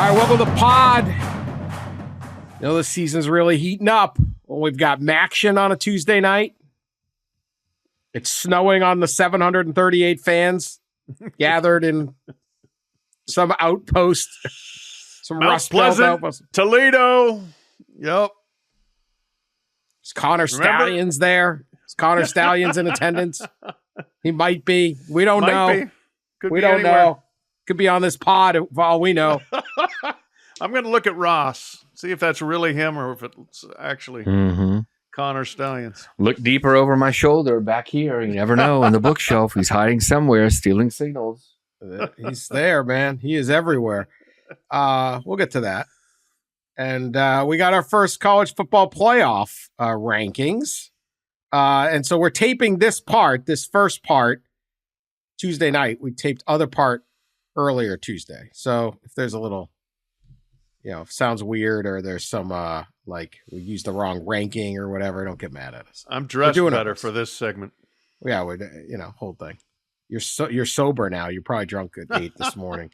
right, welcome to the pod. You know, this season's really heating up. Well, we've got Maction on a Tuesday night. It's snowing on the 738 fans gathered in some outpost, some Mount Rust Belt Pleasant, outpost. Toledo. Yep. Is Connor Stalions there? Is Connor Stalions in attendance? He might be. We don't know. Could we be don't anywhere. know. Could be on this pod for all we know. I'm going to look at Ross, see if that's really him or if it's actually Connor Stalions. Look deeper over my shoulder back here. You never know. In the bookshelf, he's hiding somewhere, stealing signals. He's there, man. He is everywhere. We'll get to that. And we got our first college football playoff rankings. And so we're taping this first part, Tuesday night. We taped other part earlier Tuesday. So if there's a little, sounds weird or there's some, like we used the wrong ranking or whatever, don't get mad at us. I'm dressed better for this segment. Yeah, whole thing. You're sober now. You're probably drunk at 8 this morning.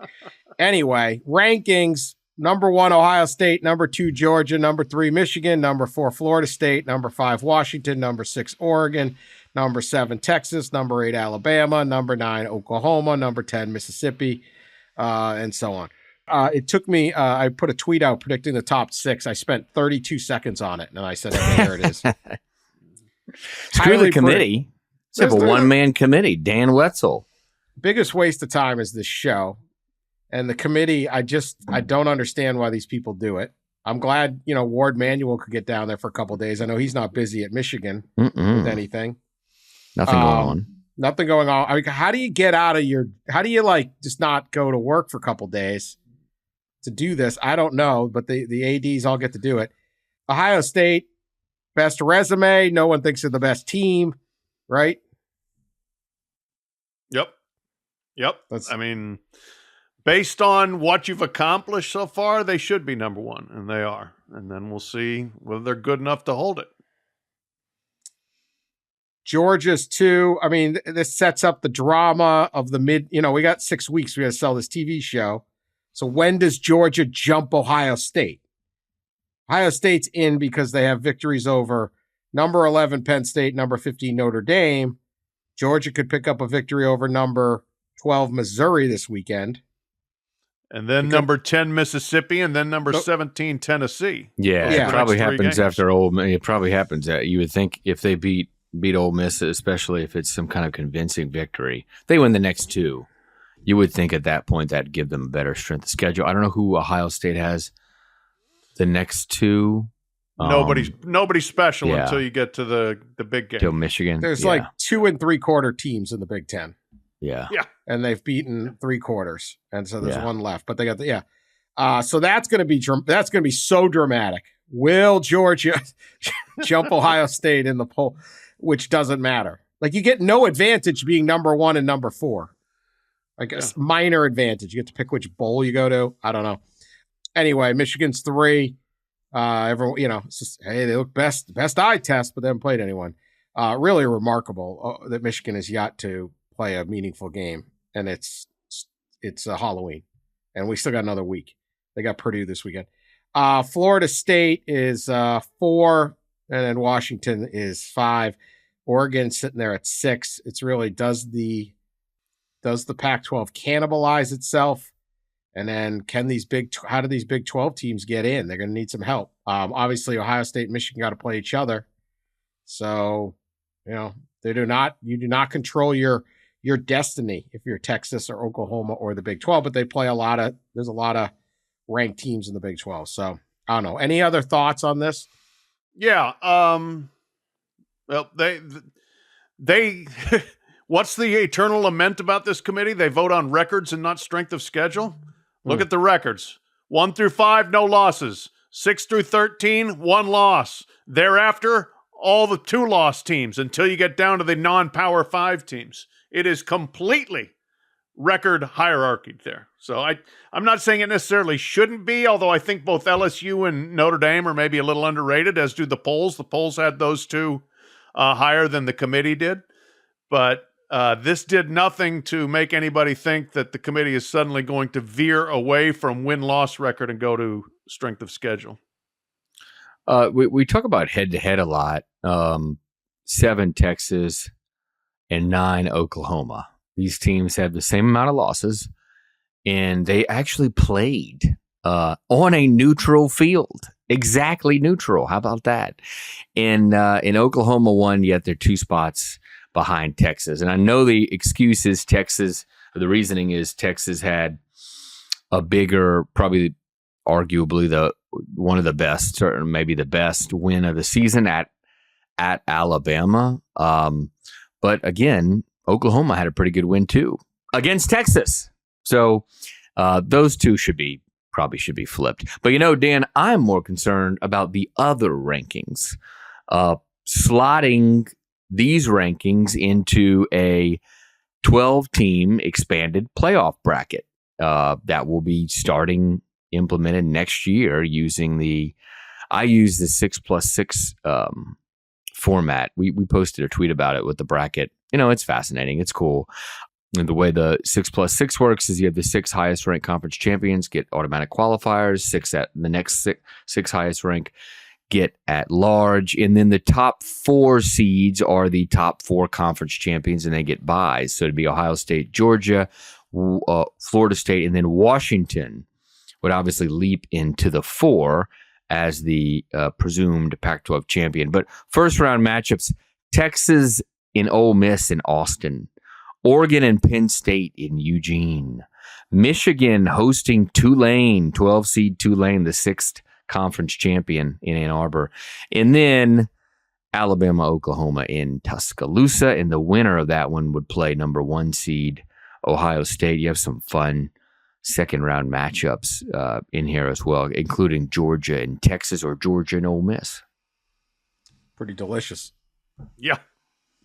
Anyway, rankings. Number 1, Ohio State. Number 2, Georgia. Number 3, Michigan. Number 4, Florida State. Number 5, Washington. Number 6, Oregon. Number 7, Texas. Number 8, Alabama. Number 9, Oklahoma. Number 10, Mississippi, and so on. It took me, I put a tweet out predicting the top 6. I spent 32 seconds on it, and I said, okay, there it is. Screw the committee. It's a one-man committee. Dan Wetzel. Biggest waste of time is this show. And the committee, I don't understand why these people do it. I'm glad, Ward Manuel could get down there for a couple of days. I know he's not busy at Michigan with anything. Nothing going on. Nothing going on. I mean, how do you get out of how do you just not go to work for a couple of days to do this? I don't know, but the ADs all get to do it. Ohio State, best resume. No one thinks they're the best team, right? Yep. Based on what you've accomplished so far, they should be number 1, and they are. And then we'll see whether they're good enough to hold it. Georgia's 2. I mean, this sets up the drama of the we got 6 weeks. We got to sell this TV show. So when does Georgia jump Ohio State? Ohio State's in because they have victories over number 11 Penn State, number 15 Notre Dame. Georgia could pick up a victory over number 12 Missouri this weekend. And then number 10 Mississippi, and then number 17 Tennessee. Yeah, it probably happens after It probably happens that you would think if they beat Ole Miss, especially if it's some kind of convincing victory, they win the next 2. You would think at that point that'd give them a better strength of schedule. I don't know who Ohio State has the next 2. Nobody's special until you get to the big game. Till Michigan. There's 2 3/4 teams in the Big Ten. Yeah. And they've beaten 3/4, and so there's one left. But they got so that's going to be so dramatic. Will Georgia jump Ohio State in the poll? Which doesn't matter. You get no advantage being number 1 and number 4. A minor advantage. You get to pick which bowl you go to. I don't know. Anyway, Michigan's 3. Everyone, it's just, hey, they look best eye test, but they haven't played anyone. Really remarkable that Michigan has yet to play a meaningful game, and it's Halloween, and we still got another week. They got Purdue this weekend. Florida State is 4, and then Washington is 5. Oregon sitting there at 6. It's really does the Pac-12 cannibalize itself, and then how do these Big 12 teams get in? They're going to need some help. Obviously, Ohio State and Michigan got to play each other, so you do not control your destiny if you're Texas or Oklahoma or the Big 12, but they play there's a lot of ranked teams in the Big 12. So I don't know. Any other thoughts on this? Yeah. Well, they what's the eternal lament about this committee? They vote on records and not strength of schedule. Look at the records. 1 through 5, no losses. 6 through 13, 1 loss. Thereafter, all the 2-loss teams until you get down to the non-Power 5 teams. It is completely record hierarchy there. So I'm not saying it necessarily shouldn't be, although I think both LSU and Notre Dame are maybe a little underrated, as do the polls. The polls had those 2 higher than the committee did. But This did nothing to make anybody think that the committee is suddenly going to veer away from win-loss record and go to strength of schedule. We talk about head-to-head a lot. 7 Texas and 9 Oklahoma. These teams have the same amount of losses, and they actually played on a neutral field. Exactly neutral. How about that? And in Oklahoma won, yet they're 2 spots behind Texas. And I know the excuse is Texas, or the reasoning is Texas had a bigger, probably arguably one of the best, or maybe the best win of the season at Alabama. But again, Oklahoma had a pretty good win too against Texas. So those two probably should be flipped. But Dan, I'm more concerned about the other rankings, slotting these rankings into a 12-team expanded playoff bracket that will be implemented next year using I use the 6+6 format. We posted a tweet about it with the bracket. It's fascinating. It's cool. And the way the 6+6 works is you have the 6 highest ranked conference champions get automatic qualifiers, 6 at the next 6 highest ranked get at large, and then the top 4 seeds are the top 4 conference champions, and they get byes. So it'd be Ohio State, Georgia, Florida State, and then Washington would obviously leap into the 4 as the presumed Pac-12 champion. But first round matchups: Texas in Ole Miss in Austin, Oregon and Penn State in Eugene, Michigan hosting Tulane, 12 seed Tulane, the 6th conference champion in Ann Arbor, and then Alabama, Oklahoma in Tuscaloosa. And the winner of that one would play number 1 seed Ohio State. You have some fun second round matchups in here as well, including Georgia and Texas, or Georgia and Ole Miss. Pretty delicious. Yeah.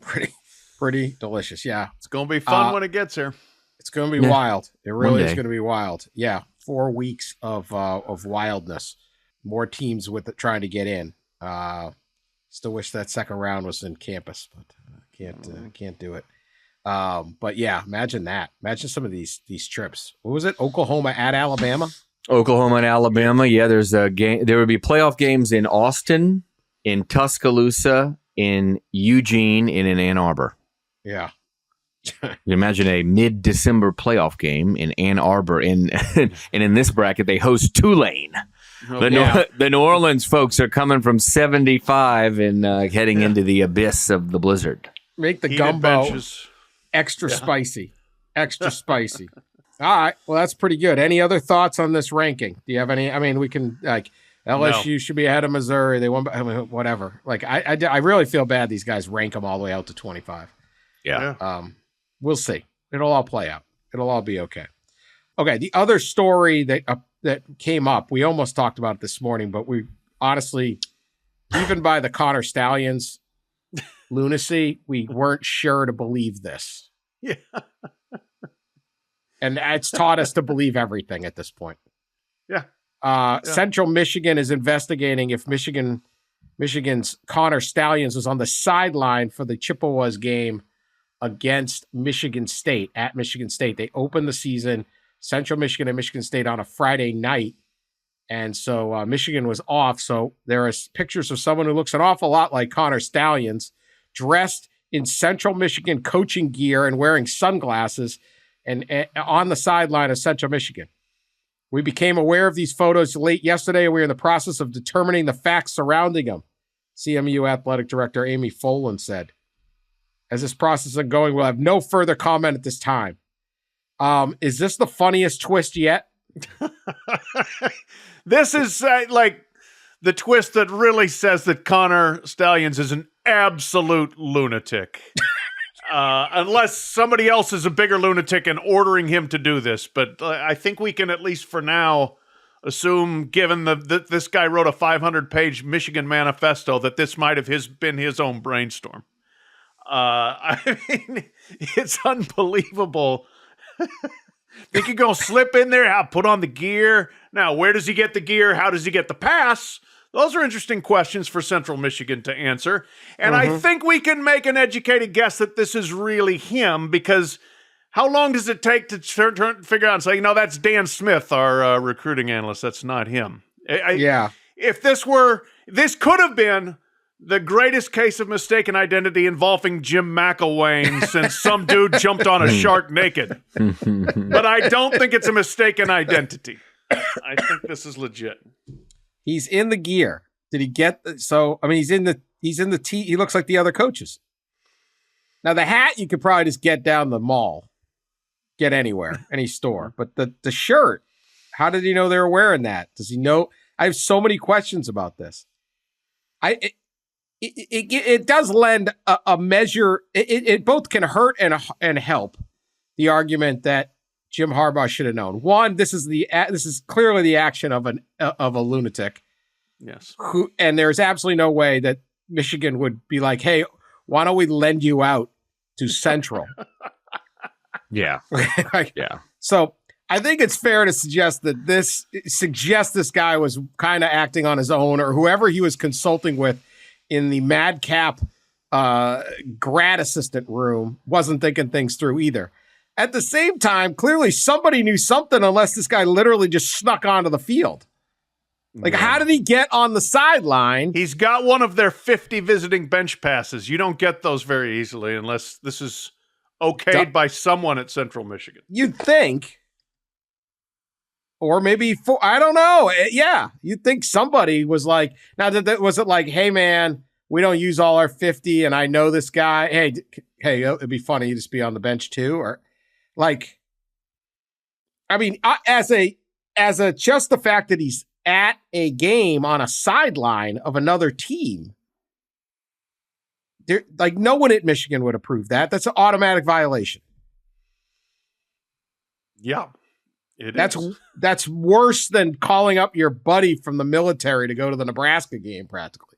Pretty delicious. Yeah. It's going to be fun when it gets here. It's going to be wild. It really is going to be wild. Yeah. 4 weeks of wildness. More teams trying to get in. Still wish that second round was in campus, but can't do it. But yeah, imagine that. Imagine some of these trips. What was it? Oklahoma at Alabama? Oklahoma and Alabama. Yeah, there's a game. There would be playoff games in Austin, in Tuscaloosa, in Eugene, and in Ann Arbor. Yeah. You imagine a mid-December playoff game in Ann Arbor, and in this bracket they host Tulane. The New Orleans folks are coming from 75 and heading into the abyss of the blizzard. Make the gumbo extra spicy. Extra spicy. All right. Well, that's pretty good. Any other thoughts on this ranking? Do you have any? I mean, we can LSU should be ahead of Missouri. They won. I mean, whatever. I really feel bad these guys rank them all the way out to 25. Yeah. We'll see. It'll all play out. It'll all be okay. Okay. The other story that came up, we almost talked about it this morning, but we honestly, even by the Connor Stalions lunacy, we weren't sure to believe this. Yeah. And it's taught us to believe everything at this point. Yeah. Central Michigan is investigating if Michigan's Connor Stalions was on the sideline for the Chippewas game against Michigan State at Michigan State. They opened the season, Central Michigan and Michigan State, on a Friday night. And so Michigan was off. So there are pictures of someone who looks an awful lot like Connor Stalions, dressed in Central Michigan coaching gear and wearing sunglasses, and on the sideline of Central Michigan. We became aware of these photos late yesterday, and we are in the process of determining the facts surrounding them, CMU Athletic Director Amy Folan said. As this process is ongoing, we'll have no further comment at this time. Is this the funniest twist yet? This is like the twist that really says that Connor Stalions is an absolute lunatic. Unless somebody else is a bigger lunatic and ordering him to do this. But I think we can, at least for now, assume, given that this guy wrote a 500-page Michigan manifesto, that this might have been his own brainstorm. I mean, it's unbelievable. Think you're going to slip in there? Put on the gear. Now, where does he get the gear? How does he get the pass? Those are interesting questions for Central Michigan to answer. And I think we can make an educated guess that this is really him, because how long does it take to figure out and say, no, that's Dan Smith, our recruiting analyst. That's not him. If this could have been the greatest case of mistaken identity involving Jim McElwain since some dude jumped on a shark naked. But I don't think it's a mistaken identity. I think this is legit. He's in the gear. Did he get he's in the tee. He looks like the other coaches. Now the hat you could probably just get down the mall, get anywhere, any store. But the shirt, how did he know they were wearing that? Does he know? I have so many questions about this. It does lend a measure. It both can hurt and help the argument that Jim Harbaugh should have known. One, this is clearly the action of a lunatic. Yes. And there's absolutely no way that Michigan would be like, hey, why don't we lend you out to Central? Yeah. Yeah. So I think it's fair to suggest that this guy was kind of acting on his own, or whoever he was consulting with in the madcap grad assistant room wasn't thinking things through either. At the same time, clearly somebody knew something, unless this guy literally just snuck onto the field. Like, how did he get on the sideline? He's got one of their 50 visiting bench passes. You don't get those very easily unless this is okayed by someone at Central Michigan. You'd think. Or maybe, I don't know. Yeah, you'd think somebody was like, now, was it like, hey, man, we don't use all our 50, and I know this guy. Hey, it'd be funny to just be on the bench too, or like, I mean, as just the fact that he's at a game on a sideline of another team, like no one at Michigan would approve that. That's an automatic violation. Yeah, is. That's worse than calling up your buddy from the military to go to the Nebraska game, practically.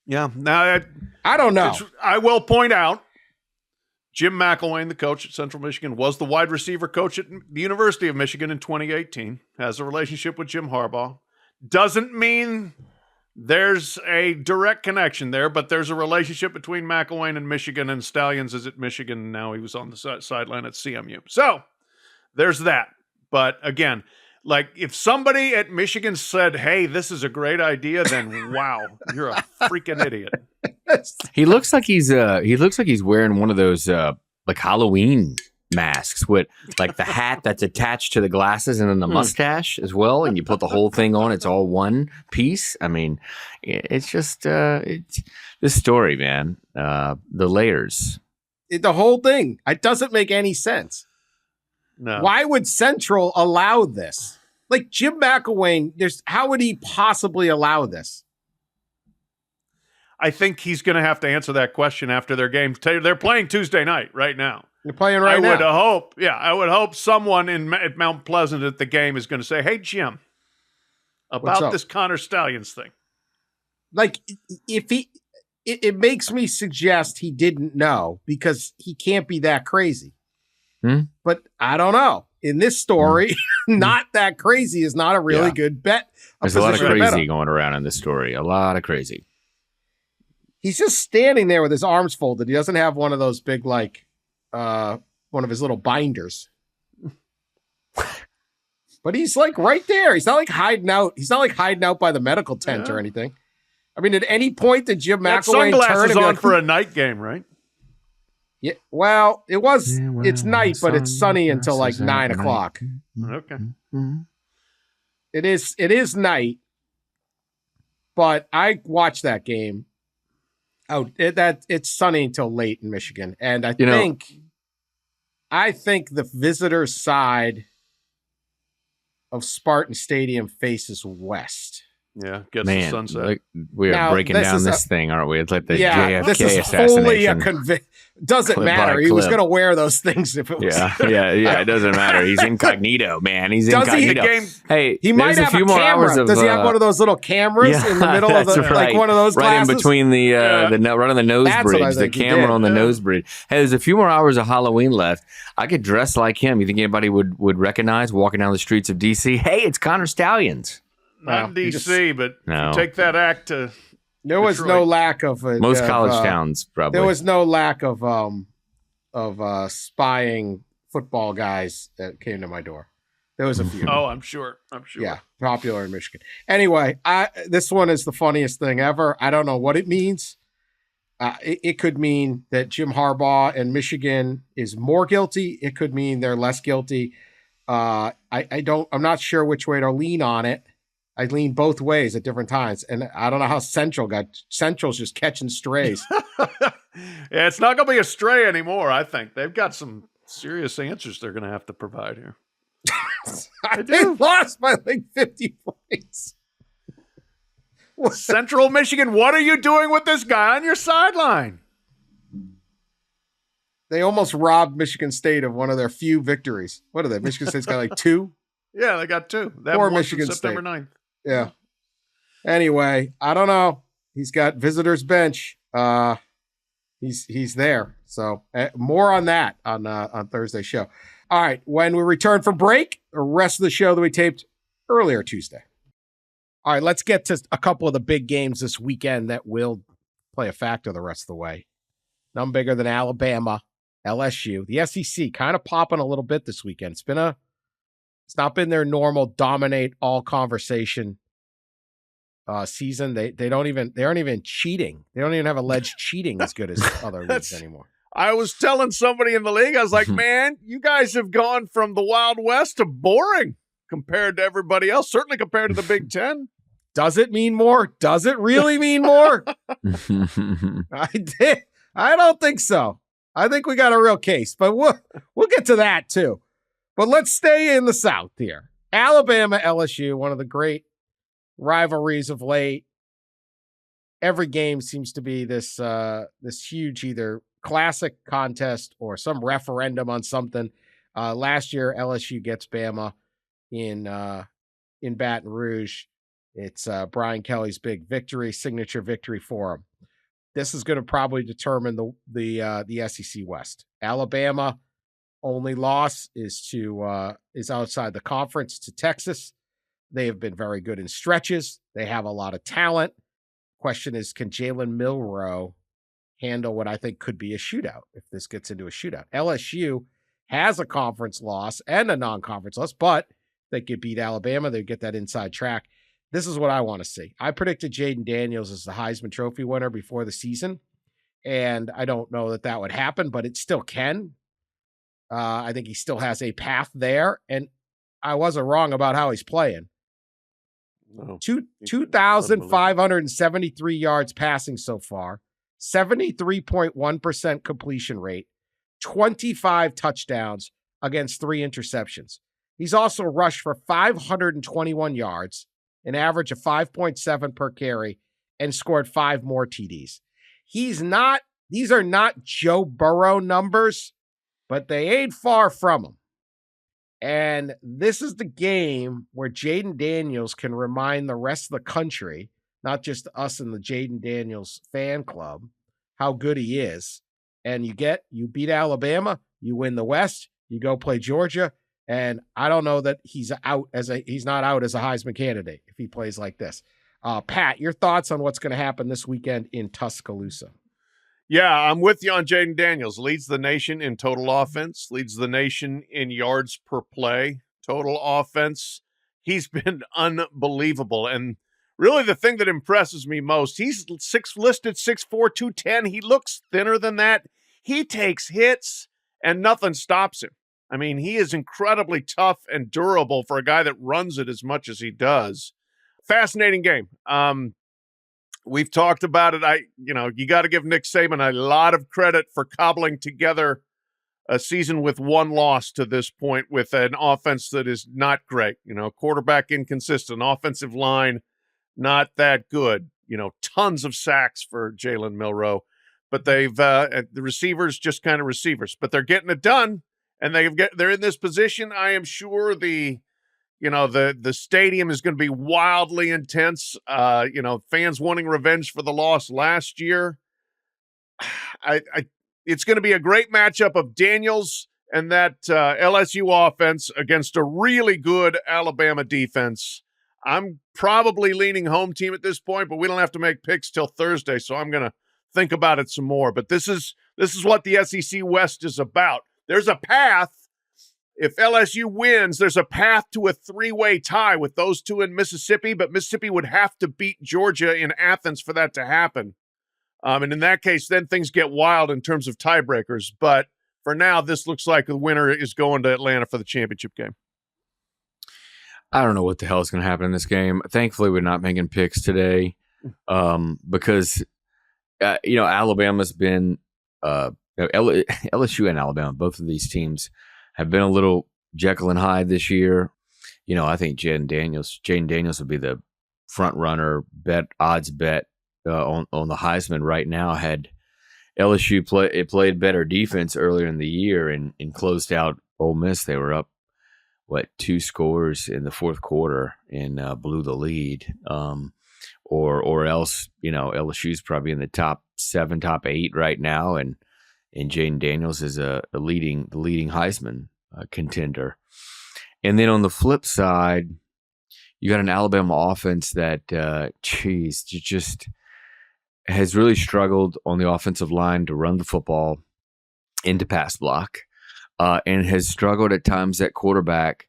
Yeah. Now, I don't know. I will point out, Jim McElwain, the coach at Central Michigan, was the wide receiver coach at the University of Michigan in 2018, has a relationship with Jim Harbaugh. Doesn't mean there's a direct connection there, but there's a relationship between McElwain and Michigan, and Stalions is at Michigan, and now he was on the sideline at CMU. So there's that. But again, like, if somebody at Michigan said, hey, this is a great idea, then wow, you're a freaking idiot. He looks like he's wearing one of those like Halloween masks with like the hat that's attached to the glasses and then the mustache as well, and you put the whole thing on. It's all one piece. I mean, it's just it's this story, man. The layers, the whole thing. It doesn't make any sense. No. Why would Central allow this? Like, Jim McElwain, how would he possibly allow this? I think he's going to have to answer that question after their game. They're playing Tuesday night right now. They're playing right now. I would hope someone at Mount Pleasant at the game is going to say, hey, Jim, about this Connor Stalions thing. Like, it makes me suggest he didn't know, because he can't be that crazy. But I don't know. In this story, not that crazy is not a really good bet. There's a lot of crazy going around in this story. A lot of crazy. He's just standing there with his arms folded. He doesn't have one of those big, like, one of his little binders. But he's like right there. He's not like hiding out. He's not like hiding out by the medical tent or anything. I mean, at any point did Jim McElwain turn on for a night game, right? Yeah. Well, it's night, but it's sunny until like 9 o'clock. Okay. It is night, but I watched that game. It's sunny until late in Michigan, and I think the visitors' side of Spartan Stadium faces west. Yeah, gets the sunset. Like, we are breaking down this thing, aren't we? It's like the JFK this is assassination. Wholly doesn't matter. He was going to wear those things if it was. Yeah. It doesn't matter. He's incognito, man. He's incognito. He might have a few more hours. Does he have one of those little cameras in the middle of the like one of those glasses? Right in between the right on the nose bridge, the camera on the nose bridge. Hey, there's a few more hours of Halloween left. I could dress like him. You think anybody would recognize walking down the streets of DC? Hey, it's Connor Stalions. Not in D.C., but no. if you take that act to there was Detroit. No lack of most college towns. Probably there was no lack of spying football guys that came to my door. There was a few. Oh, I'm sure. Yeah, popular in Michigan. Anyway, this one is the funniest thing ever. I don't know what it means. It could mean that Jim Harbaugh and Michigan is more guilty. It could mean they're less guilty. I'm not sure which way to lean on it. I lean both ways at different times, and I don't know how Central's just catching strays. Yeah, it's not going to be a stray anymore. I think they've got some serious answers they're going to have to provide here. They lost by like 50 points. Central Michigan, what are you doing with this guy on your sideline? They almost robbed Michigan State of one of their few victories. What are they? Michigan State's got like 2? Yeah, they got 2. That Poor Michigan September State. 9th. Yeah. Anyway, I don't know. He's got visitors bench. He's there. So more on that on Thursday's show. All right. When we return from break, the rest of the show that we taped earlier Tuesday. All right, let's get to a couple of the big games this weekend that will play a factor the rest of the way. None bigger than Alabama, LSU. The SEC kind of popping a little bit this weekend. It's not been their normal dominate all conversation season. They aren't even cheating. They don't even have alleged cheating as good as other leagues anymore. I was telling somebody in the league, I was like, man, you guys have gone from the Wild West to boring compared to everybody else, certainly compared to the Big Ten. Does it mean more? Does it really mean more? I don't think so. I think we got a real case, but we'll get to that too. But let's stay in the South here. Alabama, LSU, one of the great rivalries of late. Every game seems to be this huge either classic contest or some referendum on something. Last year, LSU gets Bama in Baton Rouge. It's Brian Kelly's big victory, signature victory for him. This is going to probably determine the SEC West. Alabama only loss is outside the conference to Texas. They have been very good in stretches. They have a lot of talent. Question is, can Jalen Milroe handle what I think could be a shootout if this gets into a shootout? LSU has a conference loss and a non-conference loss, but they could beat Alabama. They get that inside track. This is what I want to see. I predicted Jaden Daniels as the Heisman Trophy winner before the season, and I don't know that would happen, but it still can. I think he still has a path there, and I wasn't wrong about how he's playing. No, 2,573 yards passing so far, 73.1% completion rate, 25 touchdowns against 3 interceptions. He's also rushed for 521 yards, an average of 5.7 per carry, and scored 5 more TDs. These are not Joe Burrow numbers, but they ain't far from him. And this is the game where Jaden Daniels can remind the rest of the country, not just us in the Jaden Daniels fan club, how good he is. And you beat Alabama, you win the West, you go play Georgia, and I don't know that he's not out as a Heisman candidate if he plays like this. Pat, your thoughts on what's going to happen this weekend in Tuscaloosa? Yeah, I'm with you on Jaden Daniels. Leads the nation in total offense, leads the nation in yards per play, total offense. He's been unbelievable. And really the thing that impresses me most, he's listed 6'4", 210. He looks thinner than that. He takes hits and nothing stops him. I mean, he is incredibly tough and durable for a guy that runs it as much as he does. Fascinating game. We've talked about it. You got to give Nick Saban a lot of credit for cobbling together a season with 1 loss to this point with an offense that is not great. Quarterback inconsistent, offensive line not that good. Tons of sacks for Jalen Milroe, but the receivers just kind of receivers. But they're getting it done, and they're in this position. I am sure the stadium is going to be wildly intense. Fans wanting revenge for the loss last year. It's going to be a great matchup of Daniels and that LSU offense against a really good Alabama defense. I'm probably leaning home team at this point, but we don't have to make picks till Thursday, so I'm going to think about it some more. But this is what the SEC West is about. There's a path. If LSU wins, there's a path to a 3-way tie with those two in Mississippi, but Mississippi would have to beat Georgia in Athens for that to happen. And in that case, then things get wild in terms of tiebreakers. But for now, this looks like the winner is going to Atlanta for the championship game. I don't know what the hell is going to happen in this game. Thankfully, we're not making picks today because, Alabama's been LSU and Alabama, both of these teams have been a little Jekyll and Hyde this year. I think Jaden Daniels would be the front runner odds bet on the Heisman right now. Had LSU played better defense earlier in the year and closed out Ole Miss, they were up 2 scores in the fourth quarter and blew the lead. Or else, LSU's probably in the top 7, top 8 right now, and Jaden Daniels is the leading Heisman contender. And then on the flip side, you got an Alabama offense that, just has really struggled on the offensive line to run the football into pass block, and has struggled at times at quarterback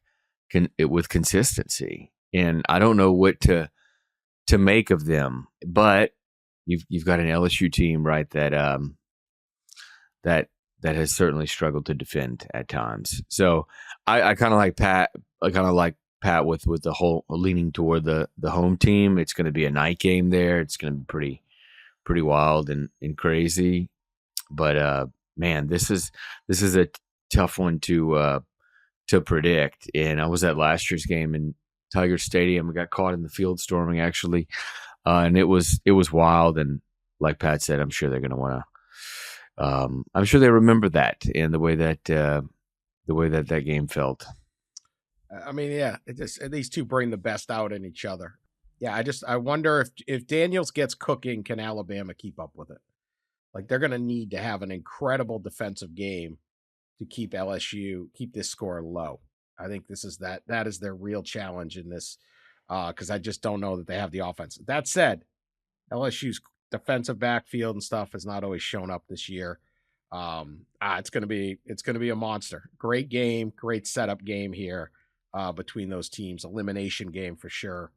with consistency. And I don't know what to make of them, but you've got an LSU team, right, that has certainly struggled to defend at times. So I kind of like Pat. I kind of like Pat with the whole leaning toward the home team. It's going to be a night game there. It's going to be pretty wild and crazy. But man, this is a tough one to predict. And I was at last year's game in Tiger Stadium. I got caught in the field storming actually, and it was wild. And like Pat said, I'm sure they're going to want to. I'm sure they remember that and the way that game felt. I mean, yeah, these two bring the best out in each other. Yeah, I wonder if Daniels gets cooking, can Alabama keep up with it? Like, they're going to need to have an incredible defensive game to keep this score low. I think that is their real challenge in this, because I just don't know that they have the offense. That said, LSU's defensive backfield and stuff has not always shown up this year. It's going to be a monster. Great game, great setup game here between those teams. Elimination game for sure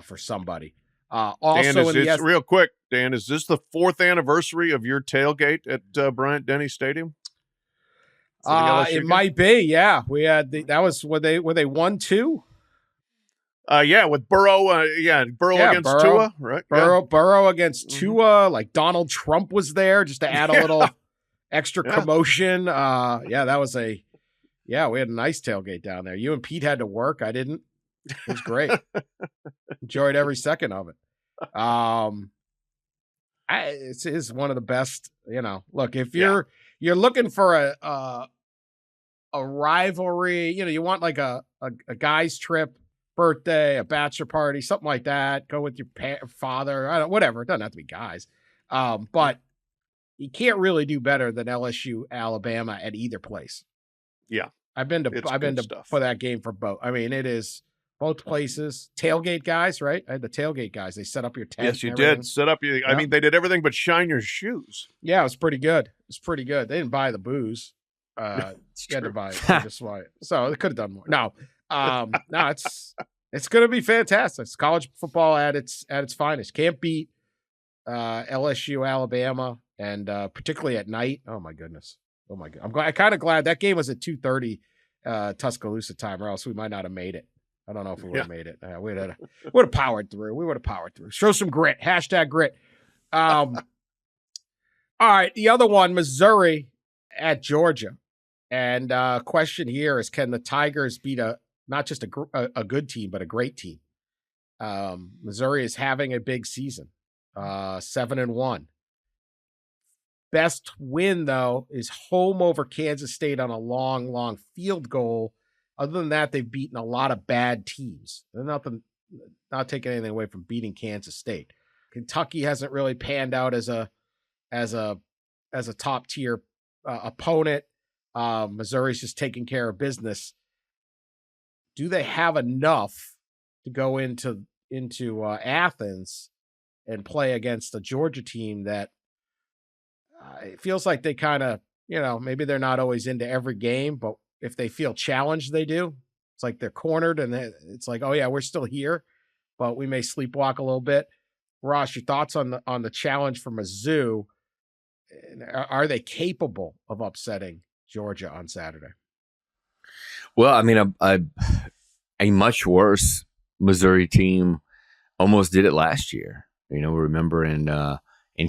for somebody. Also, Dan, real quick, Dan, is this the 4th anniversary of your tailgate at Bryant Denny Stadium? It might be. Yeah, we had that was where they won 2. With Burrow. Burrow against Tua, right? Burrow against Tua. Like Donald Trump was there just to add a little extra commotion. That was we had a nice tailgate down there. You and Pete had to work. I didn't. It was great. Enjoyed every second of it. It is one of the best. Look, if you're looking for a rivalry, you want like a guy's trip, birthday, a bachelor party, something like that. Go with your father, whatever. It doesn't have to be guys. But you can't really do better than LSU, Alabama at either place. Yeah, I've been to for that game for both. I mean, it is both places. Tailgate guys, right? I had the tailgate guys. They set up your tent. Yes, you did set up your. I mean, they did everything but shine your shoes. Yeah, it was pretty good. They didn't buy the booze. You had to buy it. Just why. So they could have done more. No, it's going to be fantastic. It's college football at its finest. Can't beat LSU, Alabama, and particularly at night. Oh my goodness. Oh my God. I'm kind of glad that game was at 2:30 Tuscaloosa time, or else we might not have made it. I don't know if we would have made it. We would have powered through. We would have powered through. Show some grit. #grit. All right. The other one, Missouri at Georgia. And question here is, can the Tigers beat not just a good team, but a great team? Missouri is having a big season, 7-1. Best win, though, is home over Kansas State on a long field goal. Other than that, they've beaten a lot of bad teams. They're not taking anything away from beating Kansas State. Kentucky hasn't really panned out as a top tier opponent. Missouri's just taking care of business. Do they have enough to go into Athens and play against a Georgia team that it feels like they kind of, maybe they're not always into every game, but if they feel challenged, they do. It's like they're cornered and it's like, oh yeah, we're still here, but we may sleepwalk a little bit. Ross, your thoughts on the challenge for Mizzou? Are they capable of upsetting Georgia on Saturday? Well, I mean, a much worse Missouri team almost did it last year. Remember in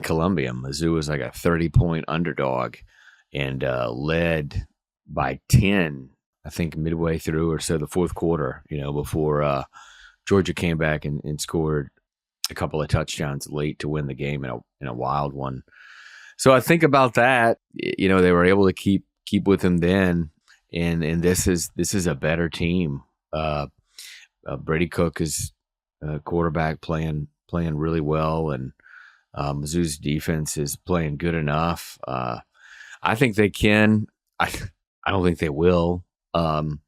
Columbia, Mizzou was like a 30-point underdog and led by 10, I think, midway through or so the fourth quarter, before Georgia came back and scored a couple of touchdowns late to win the game in a wild one. So I think about that. They were able to keep with them then, and this is a better team. Brady Cook is a quarterback playing really well, and Mizzou's defense is playing good enough. I think they can. I don't think they will. Can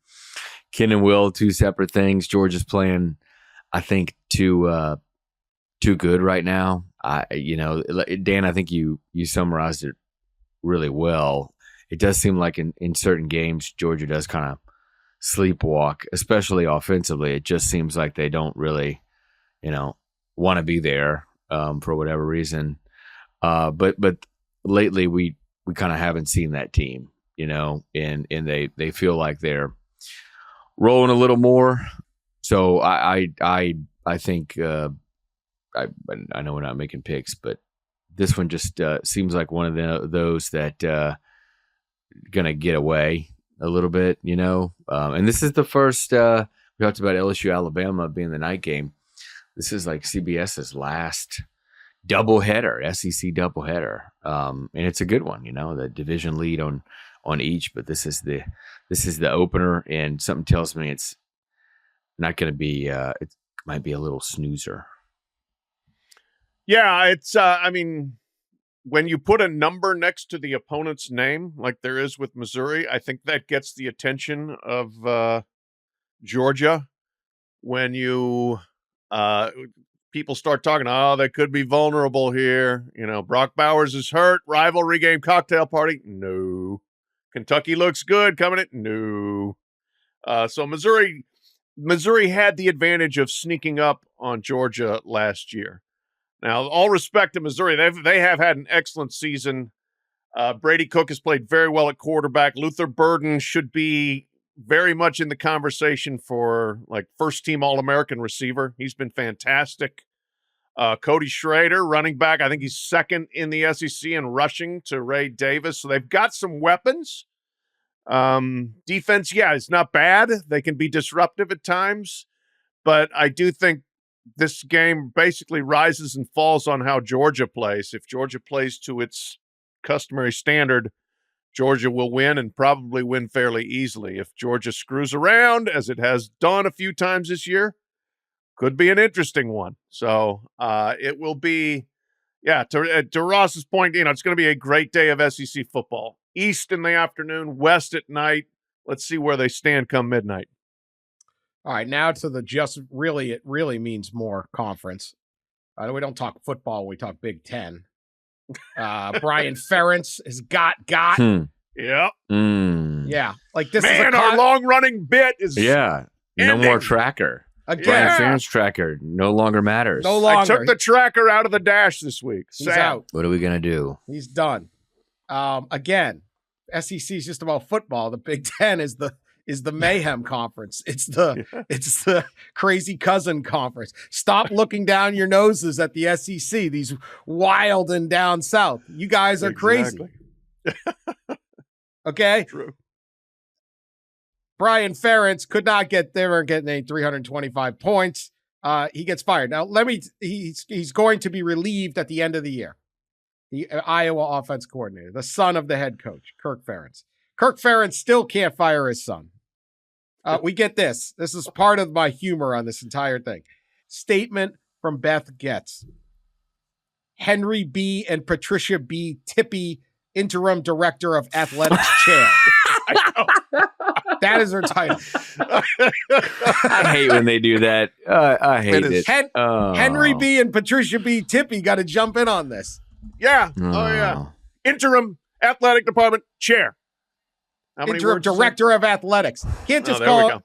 and will, two separate things. Georgia's playing, I think, too good right now. Dan, I think you summarized it really well. It does seem like in certain games, Georgia does kind of sleepwalk, especially offensively. It just seems like they don't really, want to be there for whatever reason. But lately we kind of haven't seen that team, and they feel like they're rolling a little more. So I think I know we're not making picks, but this one just seems like one of those that gonna get away a little bit, and this is the first we talked about LSU Alabama being the night game. This is like CBS's last doubleheader, SEC doubleheader, and it's a good one. The division lead on each, but this is the opener, and something tells me it's not going to be. It might be a little snoozer. Yeah, it's. I mean, when you put a number next to the opponent's name, like there is with Missouri, I think that gets the attention of Georgia. When you people start talking, they could be vulnerable here. Brock Bowers is hurt. Rivalry game cocktail party. No. Kentucky looks good coming in. No. So Missouri had the advantage of sneaking up on Georgia last year. Now, all respect to Missouri, they have had an excellent season. Brady Cook has played very well at quarterback. Luther Burden should be very much in the conversation for like first team All-American receiver. He's been fantastic. Cody Schrader, running back, I think he's second in the SEC in rushing to Ray Davis. So they've got some weapons. Defense, it's not bad. They can be disruptive at times, but I do think this game basically rises and falls on how Georgia plays. If Georgia plays to its customary standard, Georgia will win and probably win fairly easily. If Georgia screws around, as it has done a few times this year, could be an interesting one. So it will be, to Ross's point, it's going to be a great day of SEC football. East in the afternoon, West at night. Let's see where they stand come midnight. All right, now to it really means more conference. We don't talk football, we talk Big Ten. Brian Ferentz has got. Yep. Yeah. Like this Man, is our long-running bit is no more tracker. Again. Brian Ferentz tracker no longer matters. No longer. I took the tracker out of the dash this week. He's out. What are we going to do? He's done. Again, SEC is just about football. The Big Ten is the mayhem conference. It's the crazy cousin conference. Stop looking down your noses at the SEC. These wild and down south. You guys are crazy. Okay. True. Brian Ferentz could not get there and getting 325 points. He gets fired. Now he's going to be relieved at the end of the year. The Iowa offense coordinator, the son of the head coach, Kirk Ferentz. Kirk Ferentz still can't fire his son. We get this. This is part of my humor on this entire thing. Statement from Beth Getz. Henry B. and Patricia B. Tippy, interim director of athletics chair. That is her title. I hate when they do that. I hate it. Henry B. and Patricia B. Tippy got to jump in on this. Yeah. Oh, yeah. Interim athletic department chair. Interim director of athletics. Can't just call it.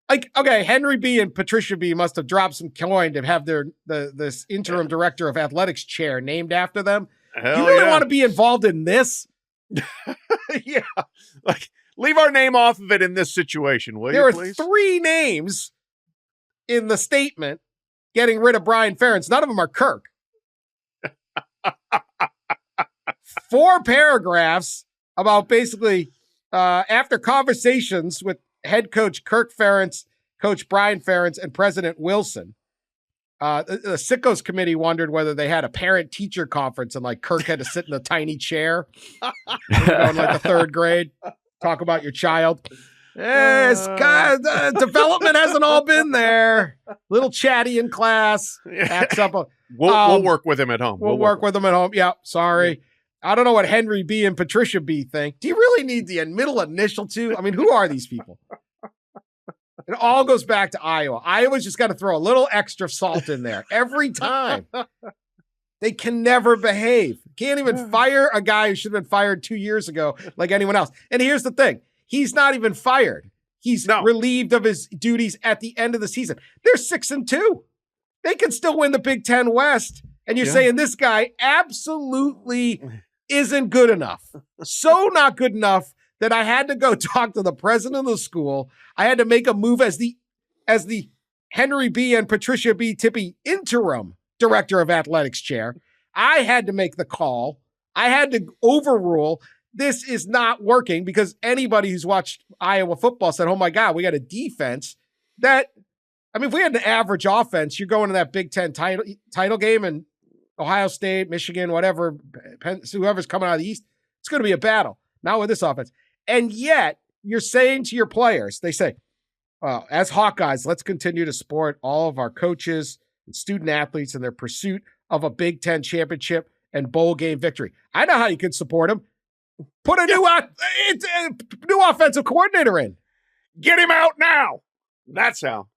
Like, okay, Henry B. and Patricia B. must have dropped some coin to have this interim director of athletics chair named after them. Hell you really want to be involved in this? Yeah. Like, leave our name off of it in this situation, will you, please? There are 3 names in the statement getting rid of Brian Ferentz. None of them are Kirk. 4 paragraphs about basically after conversations with head coach Kirk Ferentz, coach Brian Ferentz, and President Wilson. The Sickos committee wondered whether they had a parent-teacher conference and like Kirk had to sit in a tiny chair in like the 3rd grade, talk about your child. Yes, development hasn't all been there. Little chatty in class. Acts up. We'll work with him at home. We'll work with him at home. Yeah, sorry. I don't know what Henry B. and Patricia B. think. Do you really need the middle initial too? I mean, who are these people? It all goes back to Iowa. Iowa's just got to throw a little extra salt in there every time. They can never behave. Can't even fire a guy who should have been fired 2 years ago like anyone else. And here's the thing. He's not even fired. He's relieved of his duties at the end of the season. They're 6-2. They can still win the Big Ten West. And you're saying this guy absolutely isn't good enough. So not good enough that I had to go talk to the president of the school. I had to make a move as the Henry B. and Patricia B. Tippy interim director of athletics chair. I had to make the call. I had to overrule. This is not working because anybody who's watched Iowa football said, oh my God, we got a defense that, I mean, if we had an average offense, you're going to that Big Ten title game and Ohio State, Michigan, whatever, whoever's coming out of the East, it's going to be a battle. Not with this offense. And yet you're saying to your players, they say, as Hawkeyes, let's continue to support all of our coaches and student athletes in their pursuit of a Big Ten championship and bowl game victory. I know how you can support them. Put a new offensive coordinator in. Get him out now. That's how.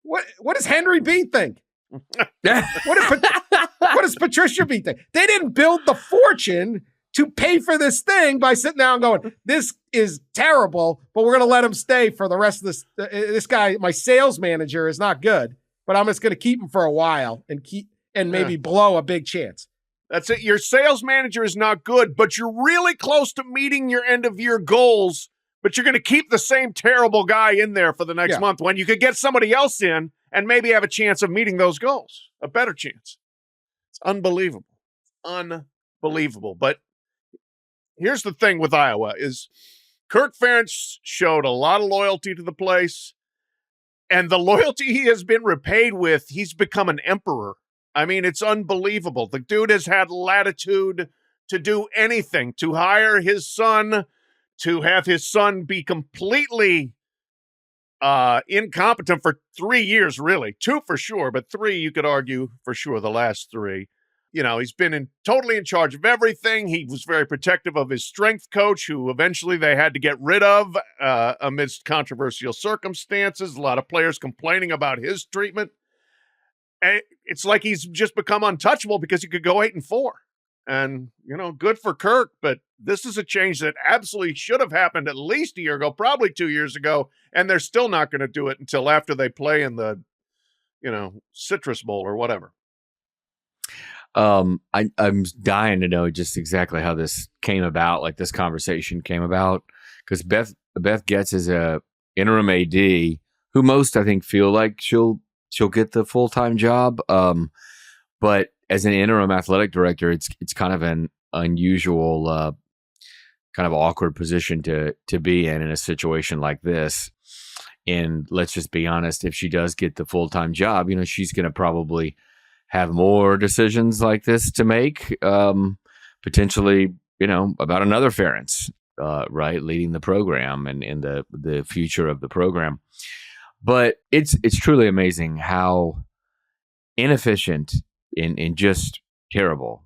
What does Henry B. think? What does Patricia B. think? They didn't build the fortune to pay for this thing by sitting down and going, this is terrible, but we're going to let him stay for the rest of this. This guy, my sales manager, is not good, but I'm just going to keep him for a while and maybe blow a big chance. That's it. Your sales manager is not good, but you're really close to meeting your end of year goals, but you're going to keep the same terrible guy in there for the next month when you could get somebody else in and maybe have a chance of meeting those goals, a better chance. It's unbelievable. Unbelievable. But here's the thing with Iowa is Kirk Ferentz showed a lot of loyalty to the place, and the loyalty he has been repaid with, he's become an emperor. I mean, it's unbelievable. The dude has had latitude to do anything, to hire his son, to have his son be completely incompetent for 3 years, really. 2 for sure, but 3, you could argue for sure, the last 3. You know, he's been totally in charge of everything. He was very protective of his strength coach, who eventually they had to get rid of amidst controversial circumstances. A lot of players complaining about his treatment. It's like he's just become untouchable because he could go 8-4. And, you know, good for Kirk, but this is a change that absolutely should have happened at least a year ago, probably 2 years ago, and they're still not going to do it until after they play in the, Citrus Bowl or whatever. I'm dying to know just exactly how this came about, like this conversation came about, because Beth Getz is a interim AD who most, I think, feel like she'll get the full-time job. But as an interim athletic director, it's kind of an unusual, kind of awkward position to be in a situation like this. And let's just be honest, if she does get the full-time job, she's going to probably have more decisions like this to make, potentially, about another Ferentz, right, leading the program and in the future of the program. But it's truly amazing how inefficient and just terrible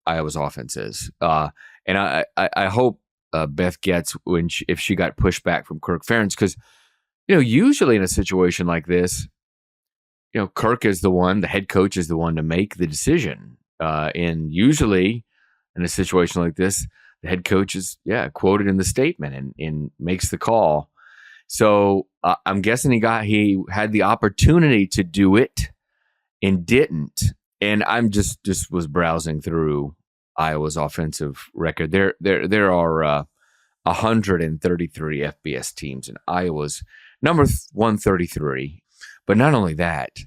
Iowa's offense is. And I hope Beth gets if she got pushed back from Kirk Ferentz, because usually in a situation like this, Kirk is the head coach is the one to make the decision, and usually in a situation like this, the head coach is quoted in the statement and makes the call. So I'm guessing he had the opportunity to do it and didn't. And I'm just was browsing through Iowa's offensive record. There are 133 FBS teams, and Iowa's number 133. But not only that,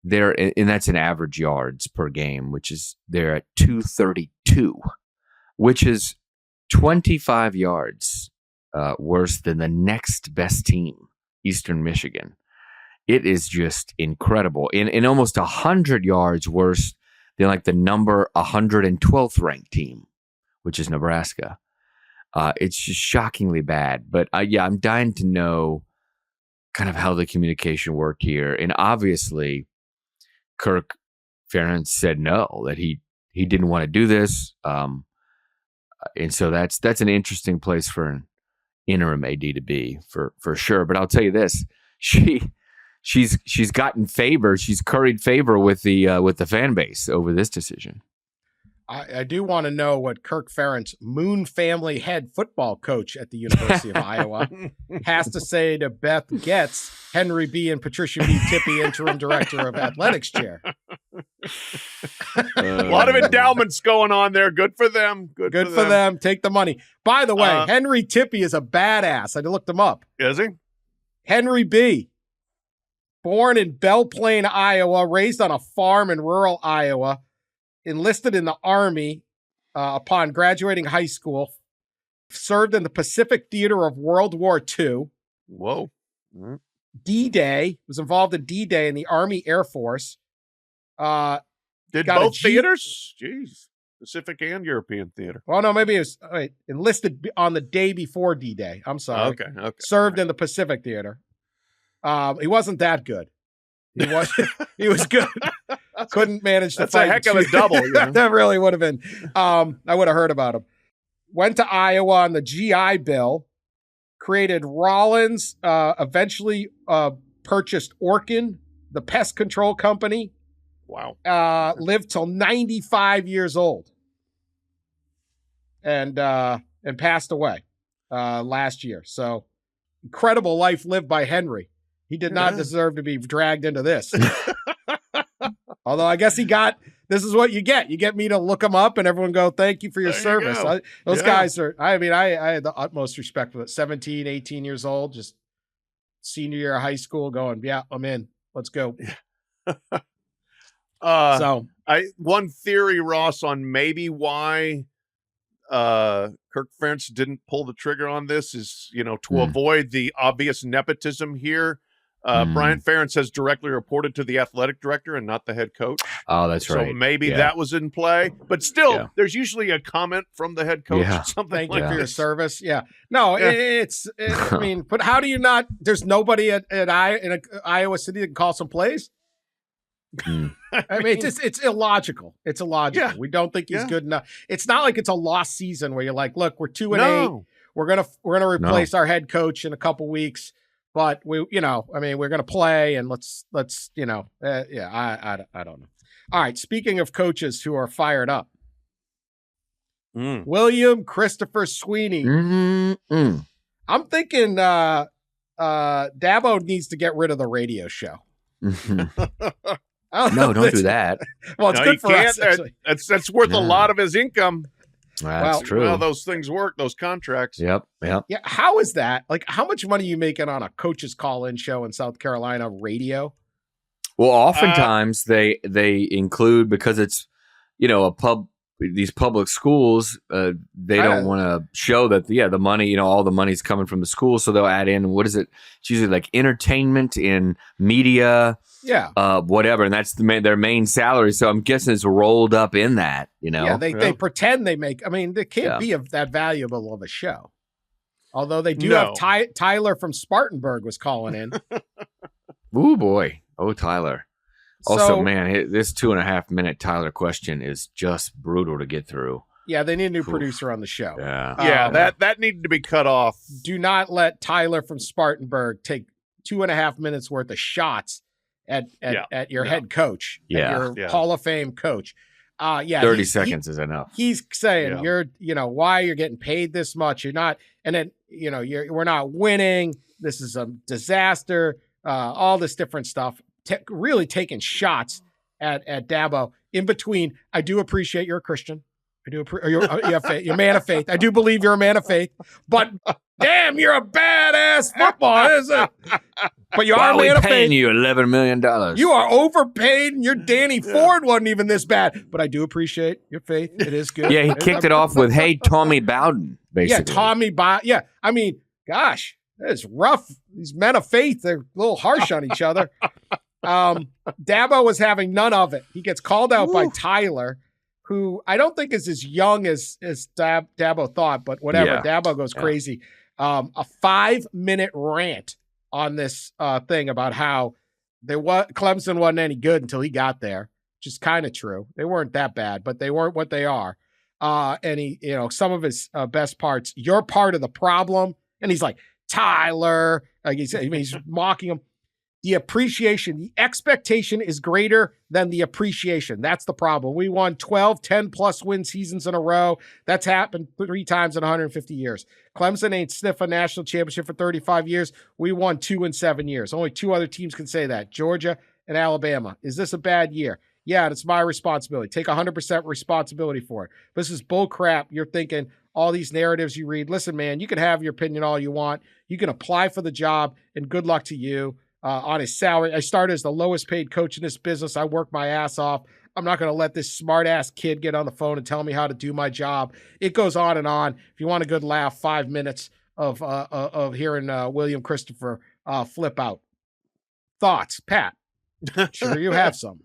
and that's in average yards per game, which is they're at 232, which is 25 yards worse than the next best team, Eastern Michigan. It is just incredible. In almost 100 yards worse than like the number 112th ranked team, which is Nebraska. It's just shockingly bad. But I'm dying to know kind of how the communication worked here. And obviously, Kirk Ferentz said no, that he didn't want to do this. And so that's an interesting place for an interim AD to be for sure. But I'll tell you this, she's gotten favor. She's curried favor with the fan base over this decision. I do want to know what Kirk Ferentz, Moon family head football coach at the University of Iowa, has to say to Beth Getz, Henry B. and Patricia B. Tippie, interim director of athletics chair. A lot of endowments going on there. Good for them. Good for them. Take the money. By the way, Henry Tippie is a badass. I looked him up. Is he? Henry B. Born in Belle Plaine, Iowa, raised on a farm in rural Iowa, enlisted in the Army upon graduating high school, served in the Pacific Theater of World War II. Whoa. D-Day, was involved in D-Day in the Army Air Force. Did both theaters? Jeez. Pacific and European theater. Well, no, maybe it was enlisted on the day before D-Day. I'm sorry. Okay. Served in the Pacific Theater. He wasn't that good. He was good. Couldn't manage to fight. That's a heck of a double. That really would have been. I would have heard about him. Went to Iowa on the GI Bill. Created Rollins. Eventually purchased Orkin, the pest control company. Wow. Lived till 95 years old. And passed away last year. So incredible life lived by Henry. He did not deserve to be dragged into this. Although I guess this is what you get. You get me to look him up and everyone go, thank you for your service. Those guys are, I had the utmost respect for it. 17, 18 years old, just senior year of high school going, yeah, I'm in. Let's go. One theory, Ross, on maybe why Kirk Ferentz didn't pull the trigger on this is, to avoid the obvious nepotism here. Brian Ferentz has directly reported to the athletic director and not the head coach. Oh, that's right. So maybe that was in play. But still, there's usually a comment from the head coach or something. Thank you for your service. Yeah. No, I mean, but how do you not? There's nobody in Iowa City that can call some plays. I mean, it's illogical. It's illogical. Yeah. We don't think he's good enough. It's not like it's a lost season where you're like, look, we're 2-8. We're gonna replace our head coach in a couple weeks. But we're going to play and let's I don't know. All right. Speaking of coaches who are fired up, William Christopher Swinney. I'm thinking Dabo needs to get rid of the radio show. No, don't do that. Well, it's good for us. That's worth a lot of his income. That's true. Well, those things work, those contracts. Yep. Yeah. How is that? Like, how much money are you making on a coach's call-in show in South Carolina radio? Well, oftentimes they include, because it's, these public schools, they don't want to show that, the money, all the money's coming from the school. So they'll add in, what is it? It's usually like entertainment and media. Yeah. Whatever. And that's their main salary. So I'm guessing it's rolled up in that, Yeah, they pretend they make, they can't be that valuable of a show. Although they do have Tyler from Spartanburg was calling in. Ooh, boy. Oh, Tyler. Also, man, this 2.5 minute Tyler question is just brutal to get through. Yeah, they need a new producer on the show. Yeah, that needed to be cut off. Do not let Tyler from Spartanburg take 2.5 minutes worth of shots at your head coach, at your Hall of Fame coach. 30 seconds is enough. He's saying why you're getting paid this much. You're not, and then we're not winning. This is a disaster. All this different stuff. Really taking shots at Dabo. In between, I do appreciate you're a Christian. I do you're a man of faith. I do believe you're a man of faith. But damn, you're a badass football, isn't it? But you are a man of faith. Paying you $11 million. You are overpaid, and your Danny Forde wasn't even this bad. But I do appreciate your faith. It is good. Yeah, he kicked it off with, "Hey, Tommy Bowden," basically. Yeah, Tommy Bowden. Yeah, I mean, gosh, it's rough. These men of faith, they're a little harsh on each other. Dabo was having none of it. He gets called out by Tyler, who I don't think is as young as Dabo thought, but whatever. Yeah. Dabo goes crazy. A 5-minute rant on this thing about how Clemson wasn't any good until he got there, which is kind of true. They weren't that bad, but they weren't what they are. And he, some of his best parts, you're part of the problem. And he's like, Tyler, he's mocking him. The appreciation, the expectation is greater than the appreciation. That's the problem. We won 12, 10-plus win seasons in a row. That's happened 3 times in 150 years. Clemson ain't sniffed a national championship for 35 years. We won 2 in 7 years. Only 2 other teams can say that, Georgia and Alabama. Is this a bad year? Yeah, and it's my responsibility. Take 100% responsibility for it. This is bull crap. You're thinking all these narratives you read. Listen, man, you can have your opinion all you want. You can apply for the job, and good luck to you. On his salary. I started as the lowest paid coach in this business. I work my ass off. I'm not going to let this smart ass kid get on the phone and tell me how to do my job. It goes on and on. If you want a good laugh, 5 minutes of hearing William Christopher flip out. Thoughts, Pat? Sure, you have some.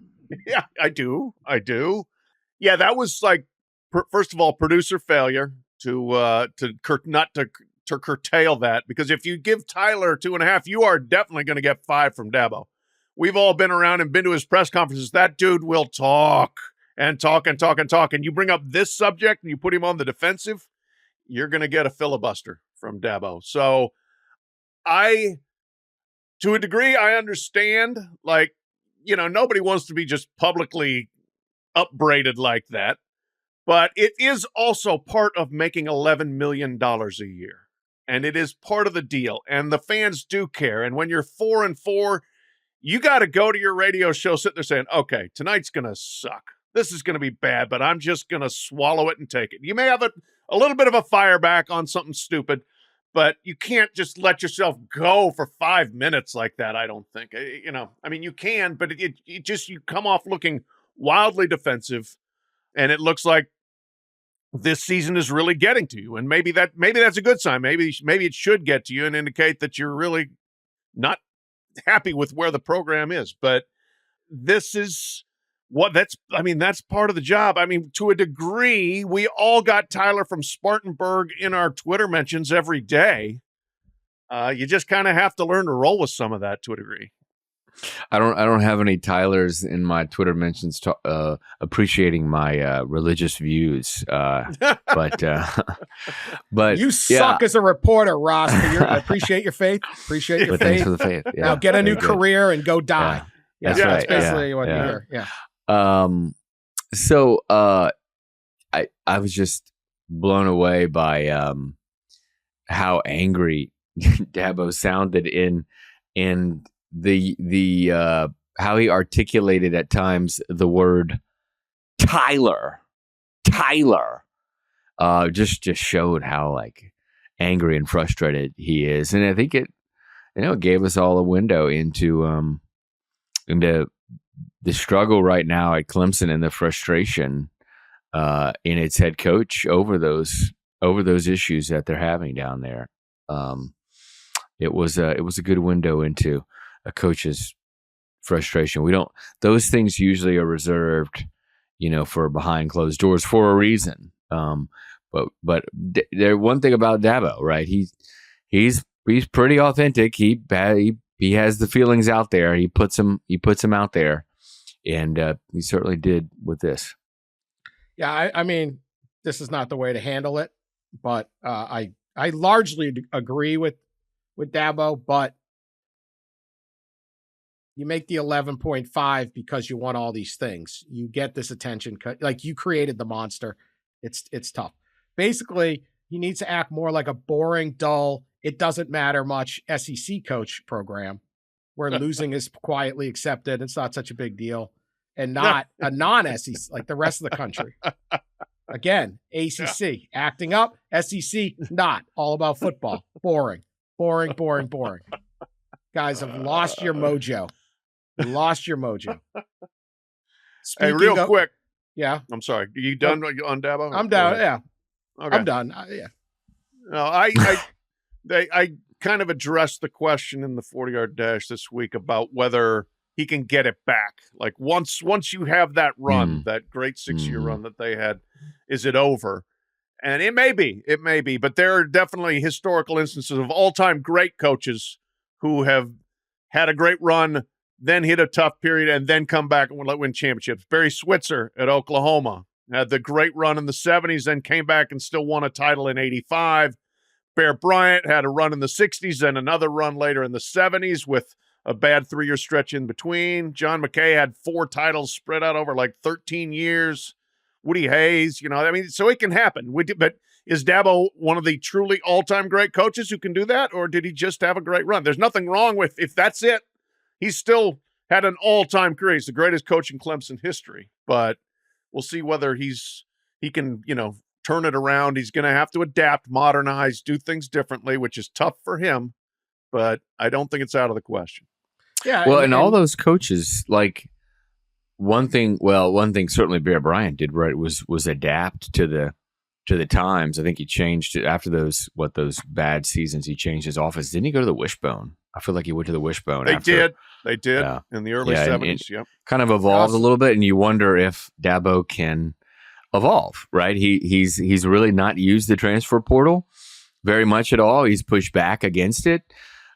Yeah, I do. Yeah, that was like, first of all, producer failure to curtail that, because if you give Tyler 2.5, you are definitely going to get 5 from Dabo. We've all been around and been to his press conferences. That dude will talk and talk and talk and talk. And you bring up this subject and you put him on the defensive, you're going to get a filibuster from Dabo. So to a degree, I understand, nobody wants to be just publicly upbraided like that. But it is also part of making $11 million a year. And it is part of the deal. And the fans do care. And when you're 4-4, you got to go to your radio show, sit there saying, okay, tonight's going to suck. This is going to be bad, but I'm just going to swallow it and take it. You may have a little bit of a fire back on something stupid, but you can't just let yourself go for 5 minutes like that, I don't think. You can, but you come off looking wildly defensive, and it looks like this season is really getting to you. And maybe that's a good sign. Maybe it should get to you and indicate that you're really not happy with where the program is. But this is that's part of the job. I mean, to a degree, we all got Tyler from Spartanburg in our Twitter mentions every day. You just kind of have to learn to roll with some of that to a degree. I don't have any Tylers in my Twitter mentions appreciating my religious views, but you suck as a reporter, Ross. I appreciate your faith. Appreciate your faith. Thanks for the faith. Yeah, now get a new career and go die. Yeah. That's right. That's basically what you hear. Yeah. So I was just blown away by how angry Dabo sounded in the how he articulated at times the word Tyler just showed how angry and frustrated he is. And I think it gave us all a window into the struggle right now at Clemson and the frustration in its head coach over those issues that they're having down there. It was a good window into a coach's frustration. Those things usually are reserved, for behind closed doors for a reason. But there one thing about Dabo, right? He's pretty authentic. He has the feelings out there. He puts them out there, and he certainly did with this. Yeah, I mean, this is not the way to handle it. But I largely agree with Dabo, but you make the 11.5 because you want all these things. You get this attention, like you created the monster. It's tough. Basically, he needs to act more like a boring, dull, it doesn't matter much SEC coach program where losing is quietly accepted. It's not such a big deal, and not a non-SEC like the rest of the country. Again, ACC acting up, SEC not, all about football. Boring. Guys have lost your mojo. You lost your mojo. Hey, real quick. Yeah. I'm sorry. Are you done on Dabo? I'm done. Yeah. Okay. I'm done. Yeah. No, I kind of addressed the question in the 40-yard dash this week about whether he can get it back. Like once you have that run, that great 6-year run that they had, is it over? And it may be, but there are definitely historical instances of all-time great coaches who have had a great run, then hit a tough period, and then come back and win championships. Barry Switzer at Oklahoma had the great run in the 70s, then came back and still won a title in 85. Bear Bryant had a run in the 60s and another run later in the 70s with a bad 3-year stretch in between. John McKay had 4 titles spread out over like 13 years. Woody Hayes, so it can happen. But is Dabo one of the truly all-time great coaches who can do that, or did he just have a great run? There's nothing wrong with, if that's it, he's still had an all-time career. He's the greatest coach in Clemson history, but we'll see whether he can, turn it around. He's going to have to adapt, modernize, do things differently, which is tough for him, but I don't think it's out of the question. Yeah. Well, and all those coaches, like one thing certainly Bear Bryant did right was adapt to the times. I think he changed it after those bad seasons. He changed his offense. Didn't he go to the Wishbone? I feel like he went to the Wishbone. They did in the early 70s. Yep. Kind of evolved a little bit, and you wonder if Dabo can evolve, right? He's really not used the transfer portal very much at all. He's pushed back against it.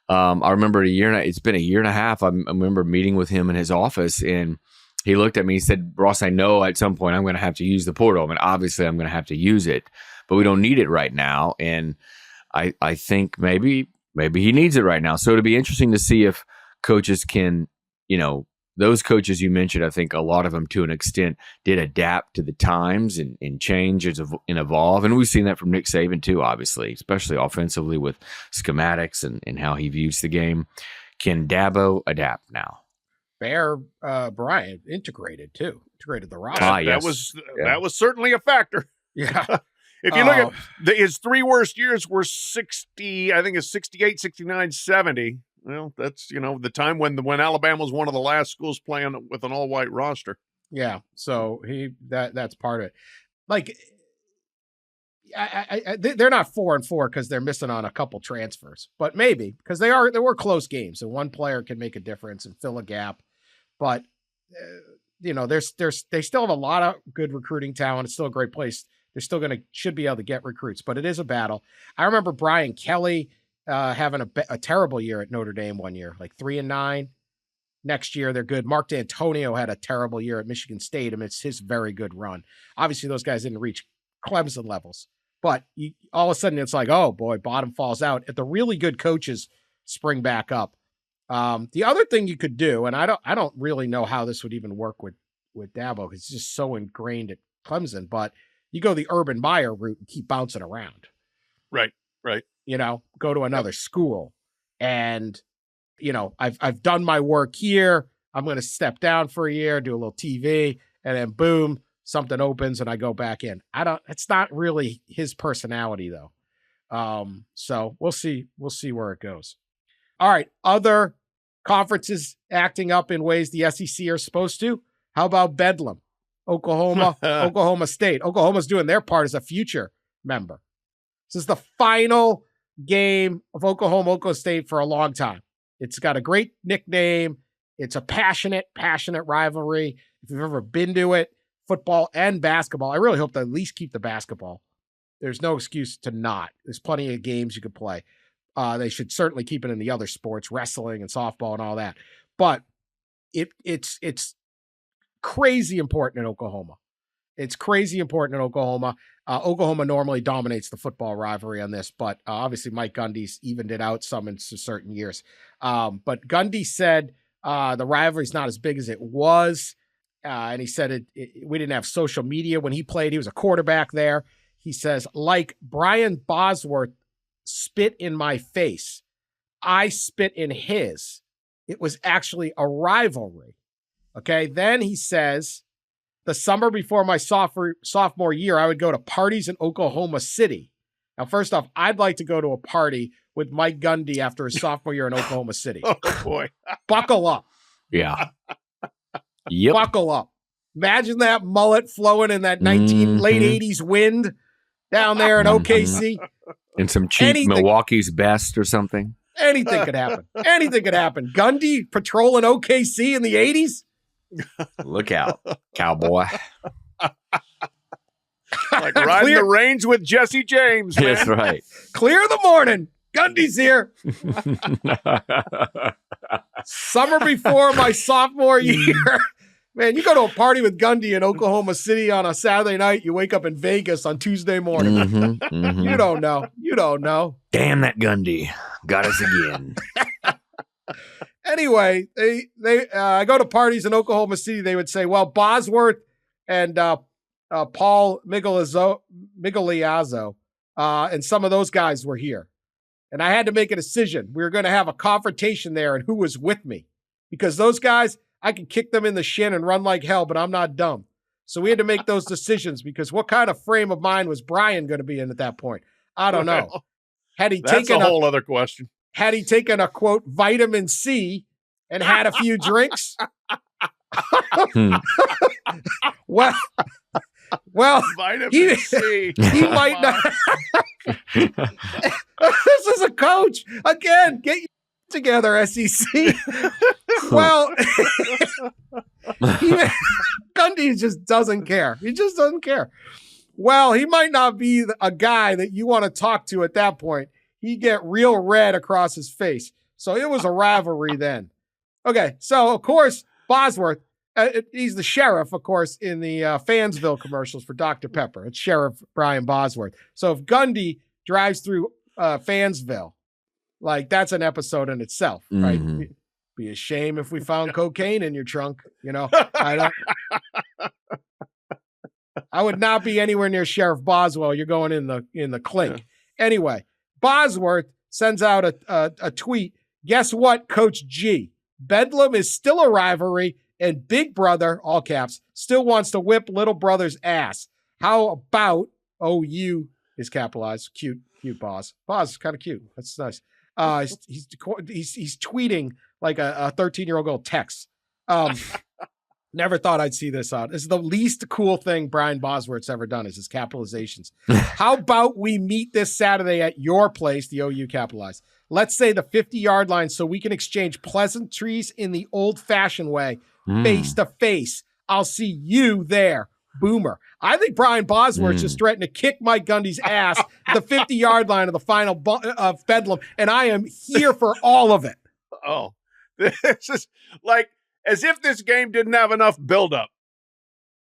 I remember it's been a year and a half. I remember meeting with him in his office, and he looked at me. He said, "Ross, I know at some point I'm going to have to use the portal. I mean, obviously I'm going to have to use it, but we don't need it right now." And I think maybe he needs it right now. So it'll be interesting to see if coaches can, those coaches you mentioned, I think a lot of them to an extent did adapt to the times and change and evolve. And we've seen that from Nick Saban too, obviously, especially offensively with schematics and how he views the game. Can Dabo adapt now? Bear Bryant integrated the roster. Yes. That was certainly a factor. Yeah. If you look at his 3 worst years were 60, I think it's 68, 69, 70. Well, that's, the time when Alabama was one of the last schools playing with an all-white roster. Yeah. So that's part of it. Like, they're not 4-4 because they're missing on a couple transfers, but maybe because there were close games and one player can make a difference and fill a gap. But they still have a lot of good recruiting talent. It's still a great place. They're still should be able to get recruits, but it is a battle. I remember Brian Kelly having a terrible year at Notre Dame one year, like 3-9. Next year they're good. Mark D'Antonio had a terrible year at Michigan State amidst his very good run. Obviously, those guys didn't reach Clemson levels, but all of a sudden it's like, oh boy, bottom falls out. If the really good coaches spring back up. The other thing you could do, and I don't really know how this would even work with Dabo, because it's just so ingrained at Clemson, but you go the Urban Meyer route and keep bouncing around. Right. Go to another school. And, I've done my work here. I'm going to step down for a year, do a little TV, and then boom, something opens and I go back in. It's not really his personality though. So we'll see where it goes. All right. Other conferences acting up in ways the SEC are supposed to. How about Bedlam? Oklahoma State. Oklahoma's doing their part as a future member. This is the final game of Oklahoma State for a long time. It's got a great nickname. It's a passionate rivalry. If you've ever been to it, football and basketball, I really hope to at least keep the basketball. There's no excuse to not. There's plenty of games you could play. They should certainly keep it in the other sports, wrestling and softball and all that. But it's crazy important in Oklahoma. It's crazy important in Oklahoma. Oklahoma normally dominates the football rivalry on this, but obviously Mike Gundy's evened it out some in certain years. But Gundy said the rivalry's not as big as it was. And he said we didn't have social media when he played. He was a quarterback there. He says, like Brian Bosworth spit in my face, I spit in his. It was actually a rivalry. Okay. Then he says, the summer before my sophomore year, I would go to parties in Oklahoma City. Now, first off, I'd like to go to a party with Mike Gundy after his sophomore year in Oklahoma City. Oh, boy. Buckle up. Yeah. Yep. Buckle up. Imagine that mullet flowing in that late 80s wind down there in OKC. And some cheap Milwaukee's Best or something. Anything could happen. Anything could happen. Gundy patrolling OKC in the 80s? Look out, cowboy. Like riding the range with Jesse James. Man. That's right. Clear the morning. Gundy's here. Summer before my sophomore year. Man, you go to a party with Gundy in Oklahoma City on a Saturday night, you wake up in Vegas on Tuesday morning. You don't know. You don't know. Damn that Gundy. Got us again. Anyway, I go to parties in Oklahoma City. They would say, well, Bosworth and Paul Migliazzo and some of those guys were here. And I had to make a decision. We were going to have a confrontation there and who was with me. Because those guys, I could kick them in the shin and run like hell, but I'm not dumb. So we had to make those decisions because what kind of frame of mind was Brian going to be in at that point? I don't know. That's a whole other question. Had he taken a, quote, vitamin C and had a few drinks? Well, vitamin C. He might not. This is a coach. Again, get your together, SEC. Well, Gundy just doesn't care. He just doesn't care. Well, he might not be a guy that you want to talk to at that point. He'd get real red across his face. So it was a rivalry then. Okay, so of course, Bosworth, he's the sheriff, of course, in the Fansville commercials for Dr. Pepper. It's Sheriff Brian Bosworth. So if Gundy drives through Fansville, like that's an episode in itself, right? Be a shame if we found cocaine in your trunk, you know. I would not be anywhere near Sheriff Boswell. You're going in the clink. Anyway, Bosworth sends out a tweet. Guess what, Coach G? Bedlam is still a rivalry, and Big Brother, all caps, still wants to whip Little Brother's ass. How about OU is capitalized? Cute Boz. Boz is kind of cute. That's nice. He's tweeting like a 13-year-old girl texts. Never thought I'd see this out. This is the least cool thing Brian Bosworth's ever done is his capitalizations. How about we meet this Saturday at your place, the OU capitalized. Let's say the 50-yard line so we can exchange pleasantries in the old-fashioned way, face to face. I'll see you there. Boomer. I think Brian Bosworth's just threatened to kick Mike Gundy's ass at the 50-yard line of the final of Bedlam, and I am here for all of it. Oh, this is like as if this game didn't have enough buildup.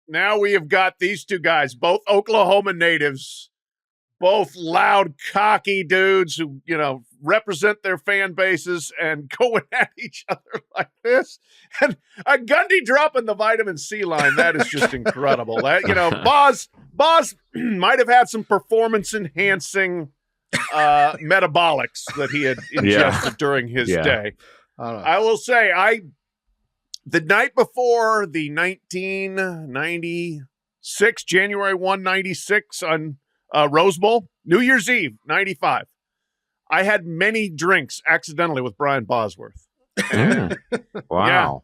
Now we have got these two guys, both Oklahoma natives, both loud, cocky dudes who, you know, represent their fan bases and going at each other like this. And a Gundy dropping the vitamin C line, that is just incredible. That, you know, Boz might have had some performance-enhancing metabolics that he had ingested during his day. I will say, the night before the 1996, January 1, 96 on Rose Bowl, New Year's Eve, 95, I had many drinks accidentally with Brian Bosworth. And, wow. Yeah,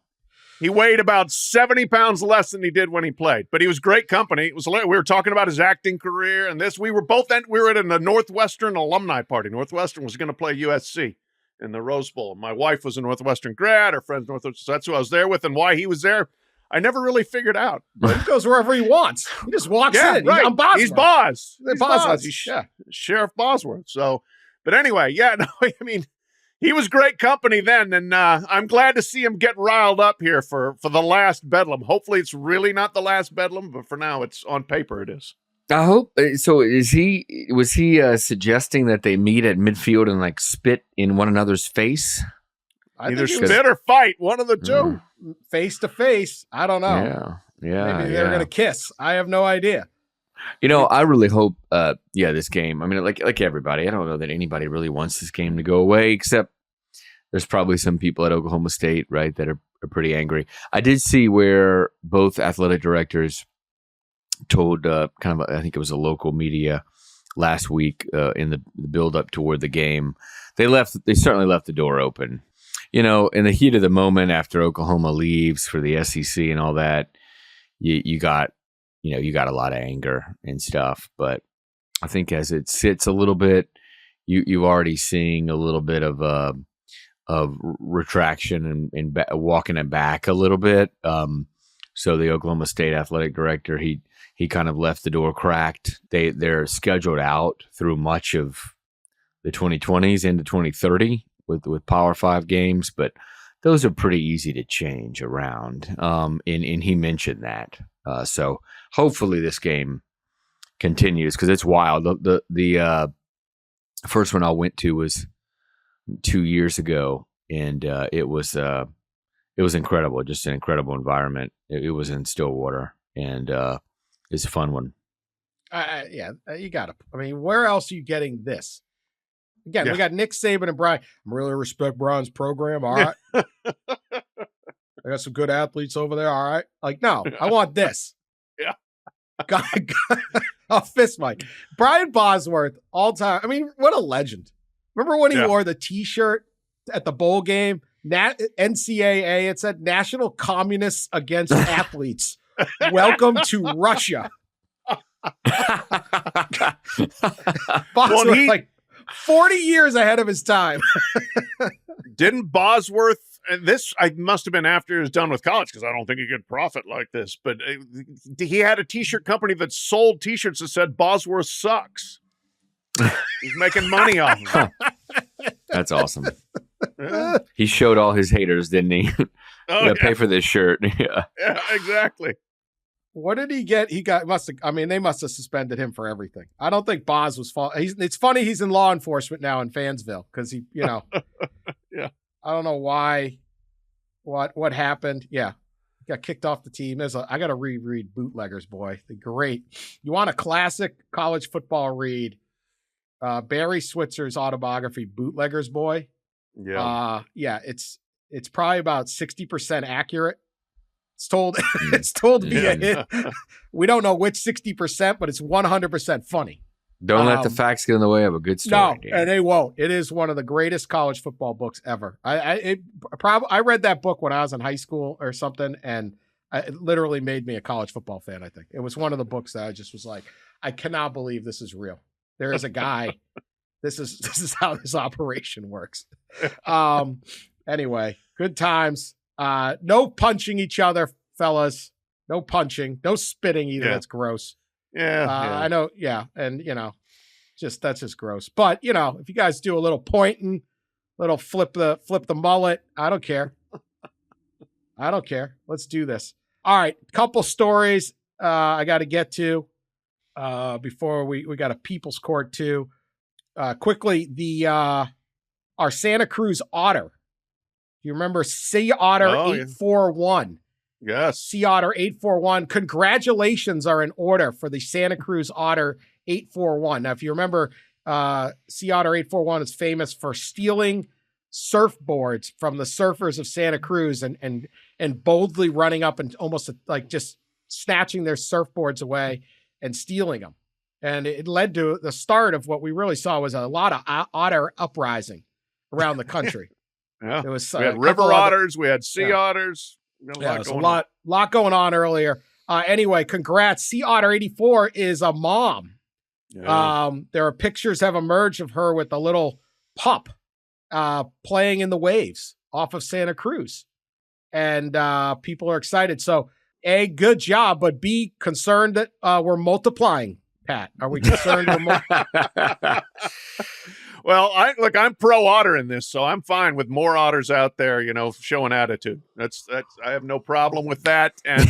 he weighed about 70 pounds less than he did when he played, but he was great company. It was we were talking about his acting career and this. We were at a Northwestern alumni party. Northwestern was going to play USC in the Rose Bowl. My wife was a Northwestern grad. Her friend's Northwestern. So that's who I was there with, and why he was there, I never really figured out. But he goes wherever he wants. He just walks in. Right. I'm Bosworth. He's Boz. He's Bosworth. He's Sheriff Bosworth. So, but anyway, no, I mean, He was great company then, and I'm glad to see him get riled up here for the last Bedlam. Hopefully it's really not the last Bedlam, but for now, it's on paper it is. I hope so. Was he suggesting that they meet at midfield and like spit in one another's face? Either spit or fight, one of the two. Face to face. I don't know. Yeah. Maybe they're gonna kiss. I have no idea. I really hope. This game. I mean, like everybody, I don't know that anybody really wants this game to go away, except there's probably some people at Oklahoma State, right, that are pretty angry. I did see where both athletic directors told I think it was a local media last week in the build up toward the game. They certainly left the door open. In the heat of the moment after Oklahoma leaves for the SEC and all that, you got a lot of anger and stuff. But I think as it sits a little bit, you're already seeing a little bit of retraction and walking it back a little bit. So the Oklahoma State athletic director, he kind of left the door cracked. They're scheduled out through much of the 2020s into 2030 with Power 5 games, but those are pretty easy to change around. And he mentioned that. So hopefully this game continues because it's wild. The first one I went to was 2 years ago, and it was incredible. Just an incredible environment. It was in Stillwater, and it's a fun one. You got to. I mean, where else are you getting this? Again, we got Nick Saban and Brian. I really respect Brian's program. All right. I got some good athletes over there. All right. Like, no, I want this. Yeah. A fist fight. Brian Bosworth, all time. I mean, what a legend. Remember when he wore the T-shirt at the bowl game? NCAA, it said National Communists Against Athletes. Welcome to Russia. Bosworth, like 40 years ahead of his time. Didn't Bosworth, and this I must have been after he was done with college because I don't think he could profit like this, but he had a T-shirt company that sold T-shirts that said Bosworth sucks. He's making money off of it. That's awesome. He showed all his haters, didn't he? Pay for this shirt. Yeah, exactly. What did he get? They must have suspended him for everything. I don't think Boz was fault. It's funny he's in law enforcement now in Fansville because he, Yeah. I don't know why, what happened. Yeah. Got kicked off the team. I got to reread Bootleggers, boy. They're great. You want a classic college football read? Barry Switzer's autobiography, Bootleggers, boy. Yeah. It's probably about 60% accurate. It's told to be a hit. We don't know which 60%, but it's 100% funny. Don't let the facts get in the way of a good story. No, and they won't. It is one of the greatest college football books ever. I read that book when I was in high school or something, and it literally made me a college football fan. I think it was one of the books that I just was like, I cannot believe this is real. There is a guy. This is how this operation works. Anyway, good times. No punching each other, fellas. No punching. No spitting either. That's gross. Yeah. I know. Yeah. And, that's just gross. But, if you guys do a little pointing, little flip the mullet, I don't care. I don't care. Let's do this. All right. Couple stories I got to get to before we got a People's Court too. Quickly, our Santa Cruz otter. You remember Sea Otter 841? Yes. Sea Otter 841. Congratulations are in order for the Santa Cruz Otter 841. Now, if you remember, Sea Otter 841 is famous for stealing surfboards from the surfers of Santa Cruz and boldly running up and almost like just snatching their surfboards away and stealing them. And it led to the start of what we really saw was a lot of otter uprising around the country. Yeah, it was, we had river otters, we had sea otters. There's a lot going on earlier. Anyway, congrats. Sea Otter 84 is a mom. Yeah. There are pictures have emerged of her with a little pup playing in the waves off of Santa Cruz. And people are excited. So, A, good job, but B, concerned that we're multiplying Pat? Are we concerned with more? Well, I'm pro otter in this, so I'm fine with more otters out there, showing attitude. That's I have no problem with that. And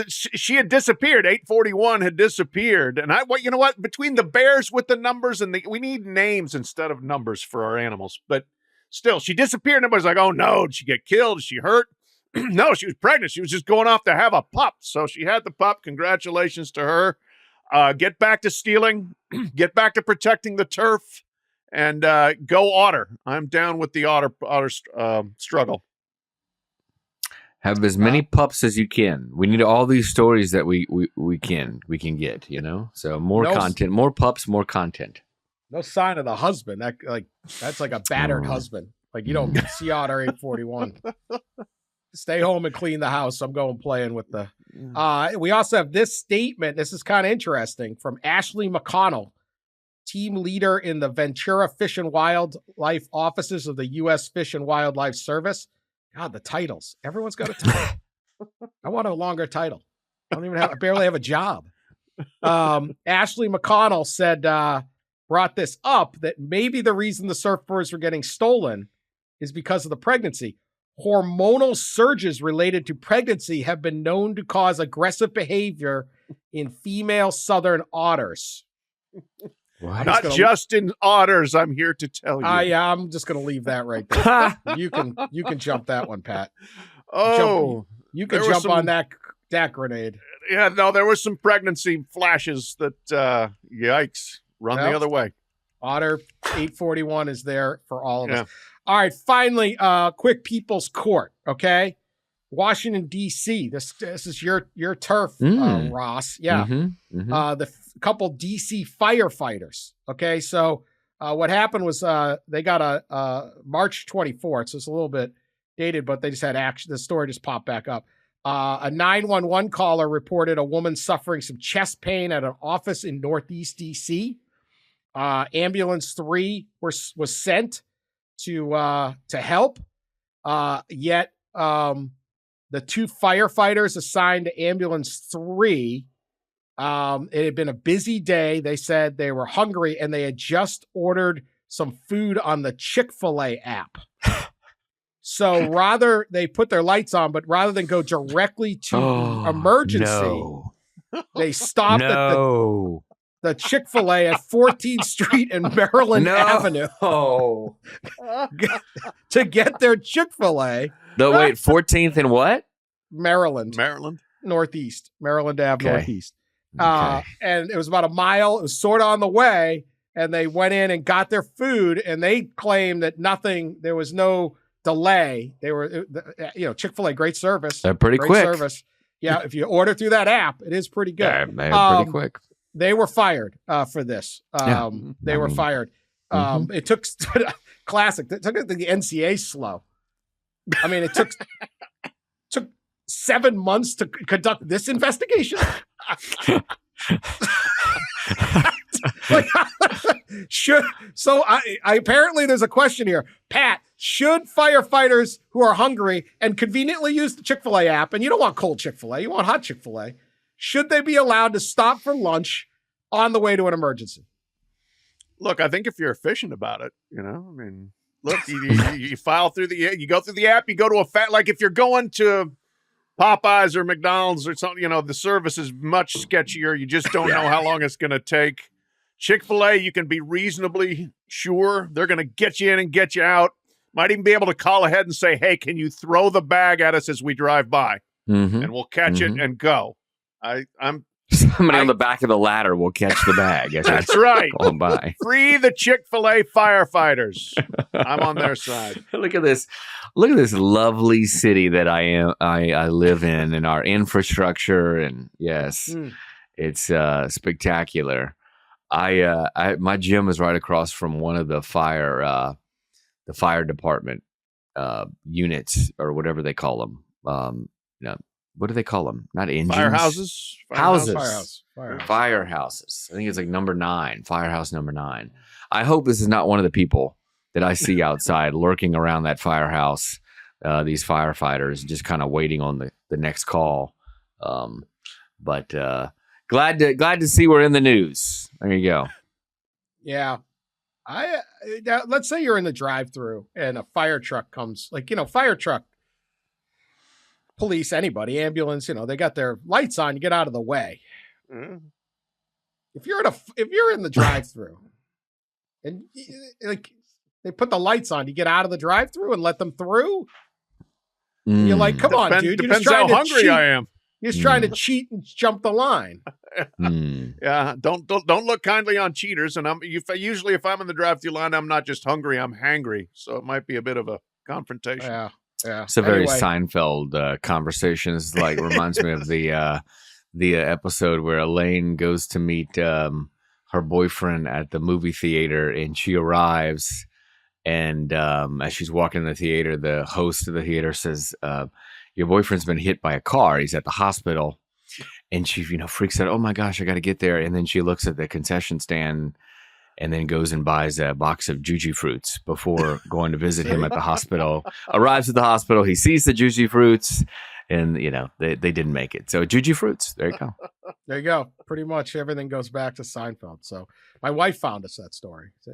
she had disappeared. 841 had disappeared, and you know what? Between the bears with the numbers and we need names instead of numbers for our animals. But still, she disappeared. And everybody's like, "Oh no, did she get killed? Is she hurt?" No, she was pregnant. She was just going off to have a pup. So she had the pup. Congratulations to her. Get back to stealing, get back to protecting the turf, and go otter. I'm down with the otter struggle. Have as many pups as you can. We need all these stories that we can get, So more content, more pups, more content. No sign of the husband. That's like a battered husband. Like you don't see otter 841. Stay home and clean the house. I'm going playing with the. We also have this statement. This is kind of interesting from Ashley McConnell, team leader in the Ventura Fish and Wildlife offices of the U.S. Fish and Wildlife Service. God, the titles. Everyone's got a title. I want a longer title. I barely have a job. Ashley McConnell said, brought this up that maybe the reason the surfboards were getting stolen is because of the pregnancy. Hormonal surges related to pregnancy have been known to cause aggressive behavior in female southern otters. Not just in otters, I'm here to tell you. Yeah, I'm just going to leave that right there. You can jump that one, Pat. You can jump on that grenade. Yeah, no, there was some pregnancy flashes that, yikes, run the other way. Otter 841 is there for all of us. All right, finally, quick people's court, okay? Washington, D.C. This is your turf, Ross. Yeah. The couple D.C. firefighters, okay? So what happened was they got a March 24th, so it's a little bit dated, but they just had action. The story just popped back up. A 911 caller reported a woman suffering some chest pain at an office in Northeast D.C. Ambulance 3 was sent to help. Yet the two firefighters assigned to ambulance 3, it had been a busy day. They said they were hungry and they had just ordered some food on the Chick-fil-A app. So they put their lights on, but rather than go directly to emergency, they stopped at the Chick-fil-A at 14th Street and Maryland Avenue to get their Chick-fil-A. Wait, 14th and what? Maryland. Northeast. Maryland Ave, Northeast. And it was about a mile. It was sort of on the way. And they went in and got their food. And they claimed that there was no delay. They were, Chick-fil-A, great service. They're pretty quick. Service. Yeah, if you order through that app, it is pretty good. They're pretty quick. They were fired for this. They were fired. It took classic. It took the NCA slow. I mean, it took 7 months to conduct this investigation. Apparently there's a question here, Pat. Should firefighters who are hungry and conveniently use the Chick-fil-A app, and you don't want cold Chick-fil-A, you want hot Chick-fil-A, should they be allowed to stop for lunch on the way to an emergency? Look, I think if you're efficient about it, look, you file through you go through the app, you go to like if you're going to Popeyes or McDonald's or something, the service is much sketchier. You just don't know how long it's going to take. Chick-fil-A, you can be reasonably sure they're going to get you in and get you out. Might even be able to call ahead and say, hey, can you throw the bag at us as we drive by? And we'll catch it and go. Somebody on the back of the ladder will catch the bag. That's right. Going by. Free the Chick-fil-A firefighters. I'm on their side. Look at this lovely city that I live in, and our infrastructure, and yes, it's spectacular. My gym is right across from one of the fire department units, or whatever they call them. What do they call them? Not engines. Firehouses. Firehouses. I think it's like number 9. Firehouse number 9. I hope this is not one of the people that I see outside lurking around that firehouse. These firefighters just kind of waiting on the next call. But glad to see we're in the news. There you go. Yeah. Let's say you're in the drive-through and a fire truck comes, fire truck, police, anybody, ambulance, they got their lights on, you get out of the way. Mm. If you're in the drive-through and they put the lights on, you get out of the drive-through and let them through. Mm. You're like, come on, dude. Depends how hungry I am. You're just trying to cheat and jump the line. Yeah, don't look kindly on cheaters. And usually if I'm in the drive-through line, I'm not just hungry, I'm hangry. So it might be a bit of a confrontation. Yeah. It's a very Seinfeld conversation. It's reminds me of the episode where Elaine goes to meet her boyfriend at the movie theater, and she arrives, and as she's walking in the theater, the host of the theater says, your boyfriend's been hit by a car. He's at the hospital. And she, freaks out. Oh my gosh, I got to get there. And then she looks at the concession stand and then goes and buys a box of Juji fruits before going to visit him at the hospital. Arrives at the hospital. He sees the Juji fruits and, they didn't make it. So Juji fruits. There you go. There you go. Pretty much everything goes back to Seinfeld. So my wife found us that story. See?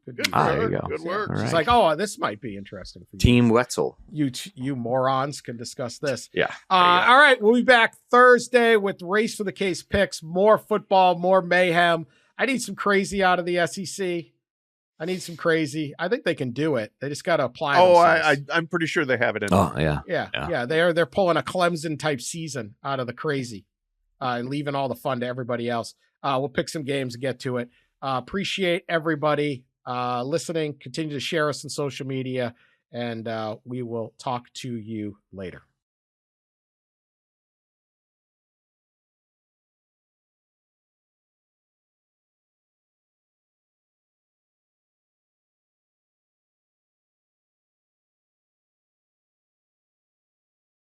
Good there you go. Good work. She's like, oh, this might be interesting for you. Team Wetzel. You morons can discuss this. Yeah. All right. We'll be back Thursday with Race for the Case picks. More football, more mayhem. I need some crazy out of the SEC. I need some crazy. I think they can do it. They just got to apply. I'm pretty sure they have it in. Oh, yeah. Yeah. They're pulling a Clemson type season out of the crazy and leaving all the fun to everybody else. We'll pick some games and get to it. Appreciate everybody listening. Continue to share us on social media, and we will talk to you later.